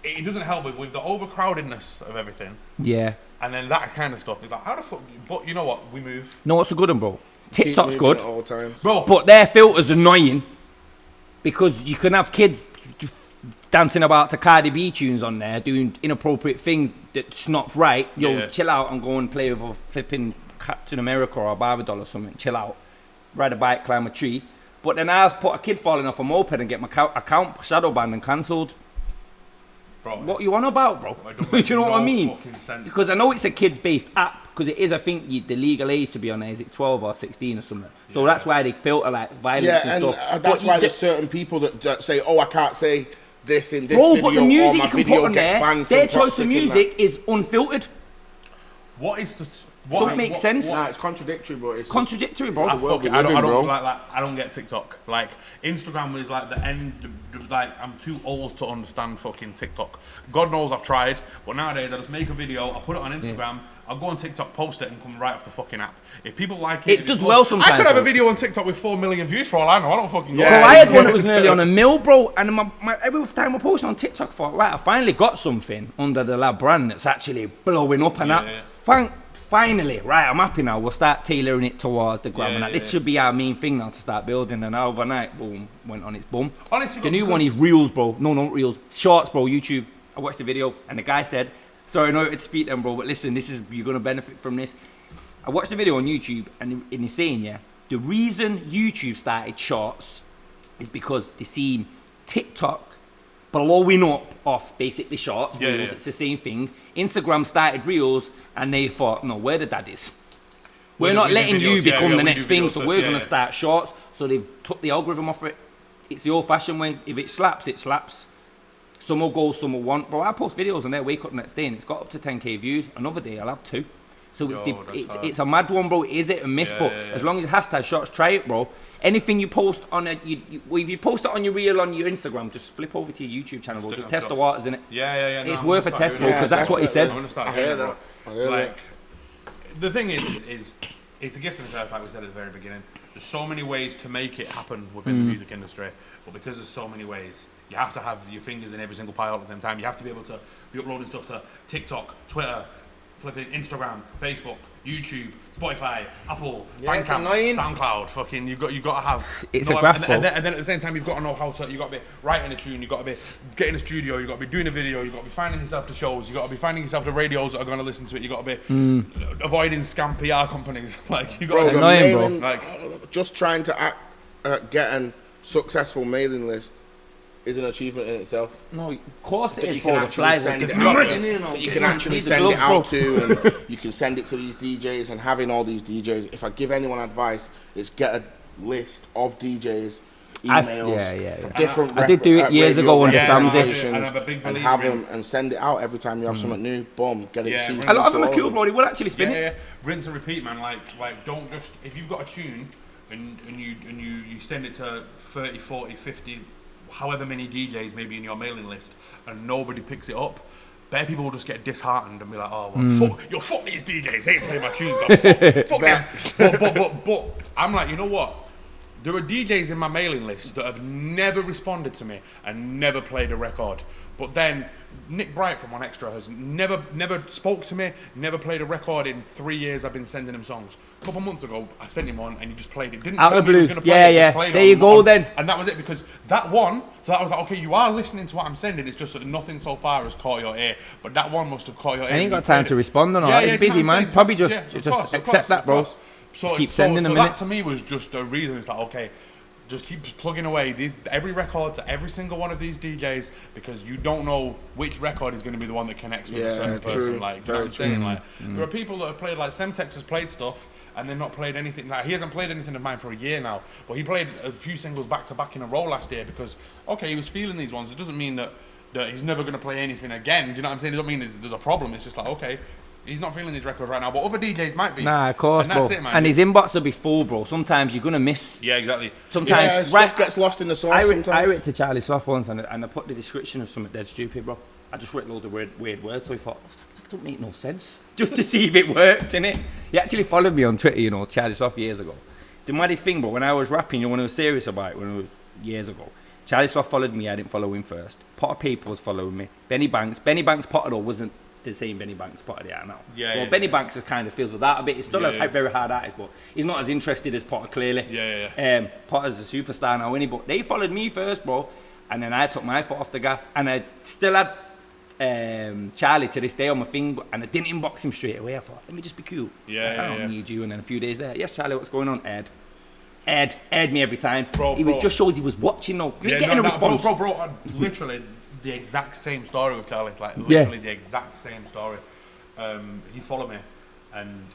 Speaker 2: It doesn't help with the overcrowdedness of everything.
Speaker 3: Yeah.
Speaker 2: And then that kind of stuff is like, how the fuck? But you know what? We move.
Speaker 3: No, what's a good one, bro? TikTok's good,
Speaker 4: at all times.
Speaker 2: Bro.
Speaker 3: But their filter's annoying, because you can have kids dancing about to Cardi B tunes on there, doing inappropriate thing that's not right. Yo, chill out and go and play with a flipping Captain America or a Barbie doll or something. Chill out. Ride a bike, climb a tree. But then I put a kid falling off a moped and get my account shadow banned and cancelled. Bro, what you on about, bro? Do you know what I mean? Because I know it's a kids-based app, because it is, I think, the legal age to be on there, is it 12 or 16 or something? So that's why they filter like violence and stuff.
Speaker 4: Yeah, and that's why there's certain people that say, oh, I can't say this in this video,
Speaker 3: but the music
Speaker 4: or my
Speaker 3: you can
Speaker 4: video
Speaker 3: put on
Speaker 4: gets
Speaker 3: there,
Speaker 4: banned
Speaker 3: their
Speaker 4: from
Speaker 3: choice of music is unfiltered.
Speaker 2: What is
Speaker 3: Don't make sense.
Speaker 4: Nah, it's contradictory, bro. It's
Speaker 3: Contradictory, bro.
Speaker 2: I
Speaker 4: world we
Speaker 2: fucking- I
Speaker 4: live
Speaker 2: don't,
Speaker 4: in, bro.
Speaker 2: I don't get TikTok. Like Instagram is like the end. Like I'm too old to understand fucking TikTok. God knows I've tried, but nowadays I just make a video, I put it on Instagram, I'll go on TikTok, post it, and come right off the fucking app. If people like it,
Speaker 3: It does well sometimes,
Speaker 2: I could have a
Speaker 3: bro.
Speaker 2: video on TikTok with 4 million views for all I know. I don't fucking know.
Speaker 3: Bro, I had one that was nearly on 1 mil, bro, and every time I post on TikTok, I thought, right, I finally got something under the LAB brand that's actually blowing up, and finally, right, I'm happy now. We'll start tailoring it towards the gram, and that. This should be our main thing now to start building. And overnight, boom, went on its bum.
Speaker 2: Honestly,
Speaker 3: the new one is Reels, bro. No, not Reels. Shorts, bro. YouTube. I watched the video, and the guy said, "Sorry, no, it's speak them, bro, but listen, you're gonna benefit from this." I watched the video on YouTube, and he's saying, yeah, the reason YouTube started shorts is because they seen TikTok blowing up off basically shorts, reels. It's the same thing. Instagram started reels, and they thought, no, we're the daddies. We're not letting you become the next thing, so we're gonna start shorts. So they've took the algorithm off it. It's the old-fashioned way. If it slaps, it slaps. Some will go, some will want. Bro, I post videos and they wake up the next day and it's got up to 10k views. Another day I'll have 2. So it's a mad one, bro. Is it a miss? But as long as it has hashtag shorts, try it, bro. Anything you post on if you post it on your reel on your Instagram, just flip over to your YouTube channel, bro. Just test the waters, innit?
Speaker 2: Yeah.
Speaker 3: It's worth a test, bro, because that's what he said.
Speaker 4: I hear that.
Speaker 2: Like, the thing is it's a gift in itself, like we said at the very beginning. There's so many ways to make it happen within the music industry, but because there's so many ways, you have to have your fingers in every single pile at the same time. You have to be able to be uploading stuff to TikTok, Twitter, flipping Instagram, Facebook, YouTube, Spotify, Apple, Bandcamp, SoundCloud. Fucking, you've got to have.
Speaker 3: It's a graph,
Speaker 2: and then at the same time, you've got to know how to. You've got to be writing a tune. You've got to be getting a studio. You've got to be doing a video. You've got to be finding yourself to shows. You've got to be finding yourself to radios that are going to listen to it. You've got to be avoiding scam PR companies. Like you got to be
Speaker 3: annoying, bro.
Speaker 4: Like just trying to get a successful mailing list is an achievement in itself.
Speaker 3: No, of course it is.
Speaker 4: You can actually send it out to, and you can send it to these DJs. And having all these DJs, if I give anyone advice, it's get a list of DJs, emails, different.
Speaker 3: I did do it years ago under Samzy,
Speaker 4: and have them and send it out every time you have something new. Boom, get it.
Speaker 3: A lot of them are cool, bro. They will actually spin it.
Speaker 2: Rinse and repeat, man. Like don't just if you've got a tune and you send it to 30, 40, 50. However many DJs maybe in your mailing list, and nobody picks it up, bare people will just get disheartened and be like, oh, well, fuck these DJs, they ain't playing my tunes, fuck them. But I'm like, you know what? There are DJs in my mailing list that have never responded to me and never played a record. But then Nick Bright from One Extra has never spoke to me, never played a record in 3 years. I've been sending him songs. A couple months ago, I sent him one and he just played it. Didn't
Speaker 3: out
Speaker 2: tell
Speaker 3: of
Speaker 2: me he was
Speaker 3: blue.
Speaker 2: going to play it. Just played
Speaker 3: There you go then.
Speaker 2: And that was it, because that one, so that was like, okay, you are listening to what I'm sending. It's just that nothing so far has caught your ear. But that one must have caught your ear.
Speaker 3: I ain't got time to respond on all. He's busy, man. Probably just accept that, bro.
Speaker 2: So
Speaker 3: keep sending them.
Speaker 2: That to me was just a reason. It's like, okay, just keep plugging away every record to every single one of these DJs, because you don't know which record is going to be the one that connects with a certain person. Like, you know what I'm saying? Like, there are people that have played, like Semtex has played stuff and they've not played anything. Like, he hasn't played anything of mine for a year now, but he played a few singles back to back in a row last year because, okay, he was feeling these ones. It doesn't mean that he's never going to play anything again. Do you know what I'm saying? It doesn't mean there's a problem. It's just like, okay, he's not feeling these records right now, but other DJs might be.
Speaker 3: Nah, of course,
Speaker 2: and that's
Speaker 3: bro.
Speaker 2: it, man.
Speaker 3: And his inbox will be full, bro. Sometimes you're gonna miss.
Speaker 2: Yeah, exactly.
Speaker 3: Sometimes
Speaker 4: stuff gets lost in the sauce.
Speaker 3: I wrote to Charlie Sloth once, and I put the description of something dead stupid, bro. I just wrote loads of weird words, so he thought, that don't make no sense. Just to see if it worked, innit? He actually followed me on Twitter, you know, Charlie Sloth, years ago. The maddest thing, bro, when I was rapping, you know, when I was serious about it, when I was years ago, Charlie Sloth followed me. I didn't follow him first. Potter Paper was following me. Benny Banks Potter though wasn't the same Benny Banks Potter they are now. Benny Banks kind of feels with that a bit. He's still a very hard artist, but he's not as interested as Potter, clearly. Potter's a superstar now, isn't he? But they followed me first, bro, and then I took my foot off the gas, and I still had Charlie to this day on my thing, and I didn't inbox him straight away. I thought, let me just be cool. I don't need you. And then a few days later, yes, Charlie, what's going on? Ed me every time.
Speaker 2: Bro.
Speaker 3: Just shows he was watching, though. Getting a response.
Speaker 2: Bro, literally the exact same story with Charlie. Like, literally the exact same story. He followed me and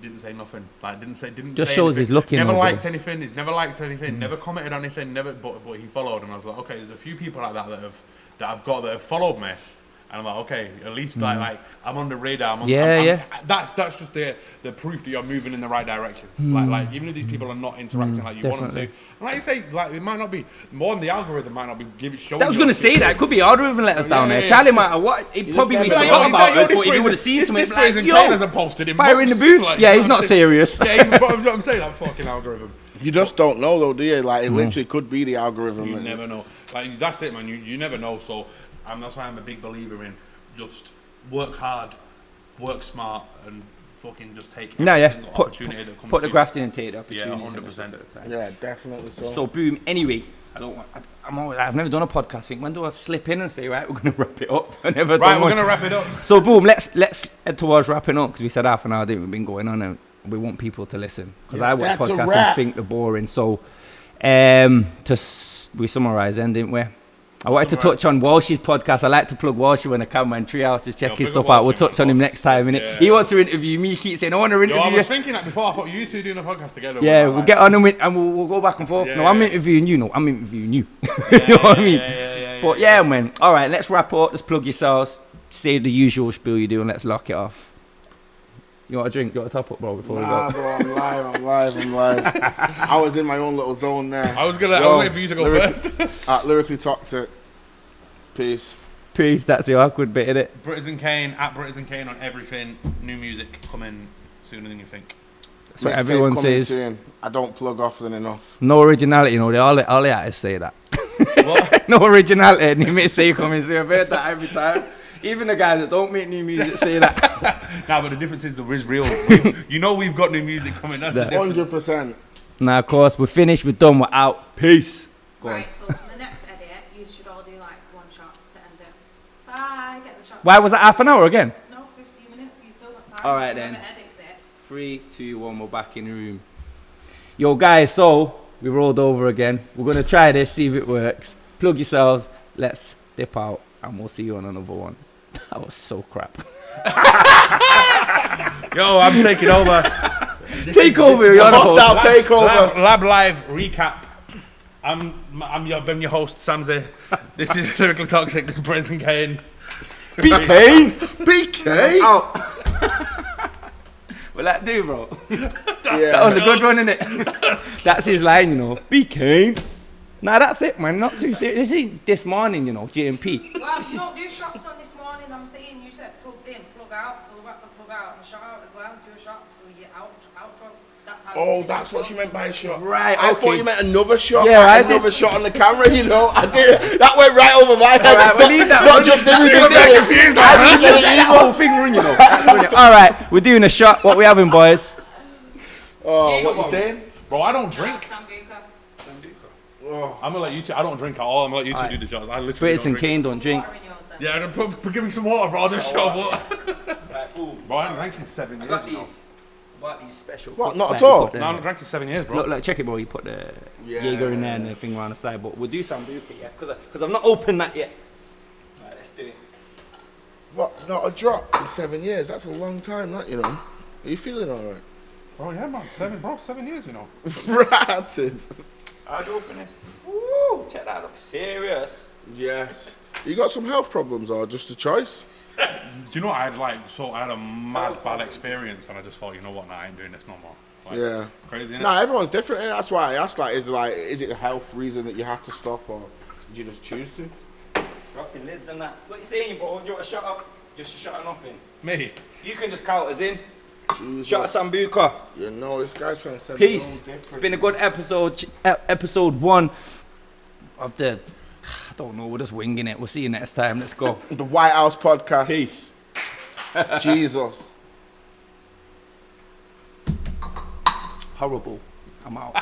Speaker 2: didn't say nothing. Like, didn't say
Speaker 3: shows
Speaker 2: anything.
Speaker 3: he's looking.
Speaker 2: Never liked anything. He's never liked anything. Never commented on anything. Never. But he followed, and I was like, okay, there's a few people like that that have followed me, And I'm like, okay, at least like I'm on the radar. That's just the proof that you're moving in the right direction. Like even if these people are not interacting like you want them to, and like you say, like it might not be more than the algorithm might not be showing.
Speaker 3: I was gonna say that it could be algorithm let us down there. Charlie might have what he probably be forgot about us, but he would have seen something.
Speaker 2: This Britizen Kane hasn't posted him.
Speaker 3: Fire in the booth. Like, yeah, he's not serious.
Speaker 2: Yeah, he's what I'm saying. That fucking algorithm.
Speaker 4: You just don't know though, do you? Like it literally could be the algorithm.
Speaker 2: You never know. Like that's it, man. You never know. So that's why I'm a big believer in just work hard, work smart, and fucking just take every single opportunity that comes.
Speaker 3: Put the graft in and take the opportunity.
Speaker 2: Yeah, 100%.
Speaker 4: Yeah, definitely. So
Speaker 3: boom. Anyway, I've never done a podcast. I think when do I slip in and say right, we're gonna wrap it up? We're
Speaker 2: gonna wrap it up.
Speaker 3: So boom, let's head towards wrapping up because we said half an hour. Didn't we? We've been going on and we want people to listen because I watch podcasts and think they're boring. So we summarise then, didn't we? I wanted to touch on Walsh's podcast. I like to plug Walshy when I come and Treehouse is checking stuff out. We'll touch on him next time, innit? Yeah. He wants to interview me. He keeps saying, I want to interview you.
Speaker 2: I was thinking that before. I thought you two doing a podcast together.
Speaker 3: Yeah, we'll get on him and we'll go back and forth. No, I'm interviewing you. No, I'm interviewing you. You know what I mean? But yeah, man. All right, let's wrap up. Let's plug yourselves. Say the usual spiel you do and let's lock it off. You want a drink? You want a top up, bro, before we go?
Speaker 4: Bro, I'm live. I was in my own little zone there.
Speaker 2: I was waiting for you to go first.
Speaker 4: Lyrically Toxic. Peace.
Speaker 3: That's the awkward bit, innit?
Speaker 2: Britizen Kane, at Britizen Kane on everything. New music coming sooner than you think.
Speaker 3: That's what everyone says.
Speaker 4: Soon. I don't plug often enough.
Speaker 3: No originality, you know. All the artists say that.
Speaker 2: What?
Speaker 3: No originality. And you may say coming soon. I've heard that every time. Even the guys that don't make new music say that.
Speaker 2: Nah, but the difference is the is real. We've got new music coming. That's the difference.
Speaker 4: 100%.
Speaker 3: Now, of course, we're finished. We're done. We're out. Peace.
Speaker 5: Right, so for the next edit, you should all do like one shot to end it. Bye. Get the shot.
Speaker 3: Why was it half an hour again?
Speaker 5: No, 15 minutes. You still got time.
Speaker 3: All right then.
Speaker 5: Edits it.
Speaker 3: 3, 2, 1. We're back in the room. Yo, guys. So we rolled over again. We're gonna try this. See if it works. Plug yourselves. Let's dip out, and we'll see you on another one. That was so crap.
Speaker 2: Yo, I'm taking over.
Speaker 3: Take over. You're the host.
Speaker 4: Hostile takeover.
Speaker 2: Lab Live recap. I'm your host, Samzy. This is Lyrically Toxic. This is Britizen Kane.
Speaker 3: Be Kane.
Speaker 4: BK.
Speaker 3: Will that do, bro?
Speaker 4: Yeah.
Speaker 3: That was a good one, innit? That's his line, you know. Be Kane. Nah, that's it, man. Not too serious. This is this morning, you know, GMP.
Speaker 5: Well, you don't do shots on this morning. I'm saying you said plugged in, plug out. So we're about to plug out and shot out as well. Do a shot for your outro. That's how.
Speaker 4: That's what she meant by a shot.
Speaker 3: Right.
Speaker 4: I thought you meant another shot.
Speaker 3: Yeah,
Speaker 4: like another shot on the camera. You know, I did. That went right over my head.
Speaker 3: Right, we'll leave that.
Speaker 4: Not just confused.
Speaker 3: I didn't get the whole thing run, you know. All right, we're doing a shot. What we having, boys?
Speaker 4: Oh, what you saying?
Speaker 2: Bro, I don't drink.
Speaker 5: Sambuca.
Speaker 4: Oh.
Speaker 2: I'm gonna let you two. I don't drink at all. I'm gonna let you two do the shots. I literally
Speaker 3: Britizen Kane don't drink.
Speaker 5: Water in yours then.
Speaker 2: Yeah, give me some water, bro. I'll do a shot. Bro, I haven't drank in 7 years.
Speaker 3: What these special?
Speaker 4: What? Not at all.
Speaker 2: No, I haven't drank in 7 years, bro.
Speaker 3: Look, check it, bro. You put the Jaeger in there and the thing around the side. But we'll do Sambuca, yeah, because I've not opened that yet. Right, let's do it.
Speaker 4: What? Not a drop in 7 years. That's a long time, that, you know. Are you feeling all right?
Speaker 2: Bro, yeah, man. 7 years, you know.
Speaker 4: Right.
Speaker 3: I'd open this. Woo! Check that. Looks serious.
Speaker 4: Yes. You got some health problems or just a choice?
Speaker 2: Do you know what? I had a mad bad experience, and I just thought, you know what? Nah, I ain't doing this no more. Like,
Speaker 4: yeah.
Speaker 2: Crazy, innit?
Speaker 4: Nah, everyone's different. And that's why I asked. Is it a health reason that you have to stop, or did you just choose to?
Speaker 3: Drop your lids and that. What you saying, bro? Do you want a shot of? Just a shot of nothing.
Speaker 2: Me?
Speaker 3: You can just count us in.
Speaker 4: Jesus.
Speaker 3: Shot of Sambuca.
Speaker 4: You know, this guy's trying to say
Speaker 3: Peace. It's been a good episode. Episode 1 of the. I don't know. We're just winging it. We'll see you next time. Let's go.
Speaker 4: The White House podcast.
Speaker 3: Peace.
Speaker 4: Jesus.
Speaker 3: Horrible. I'm out.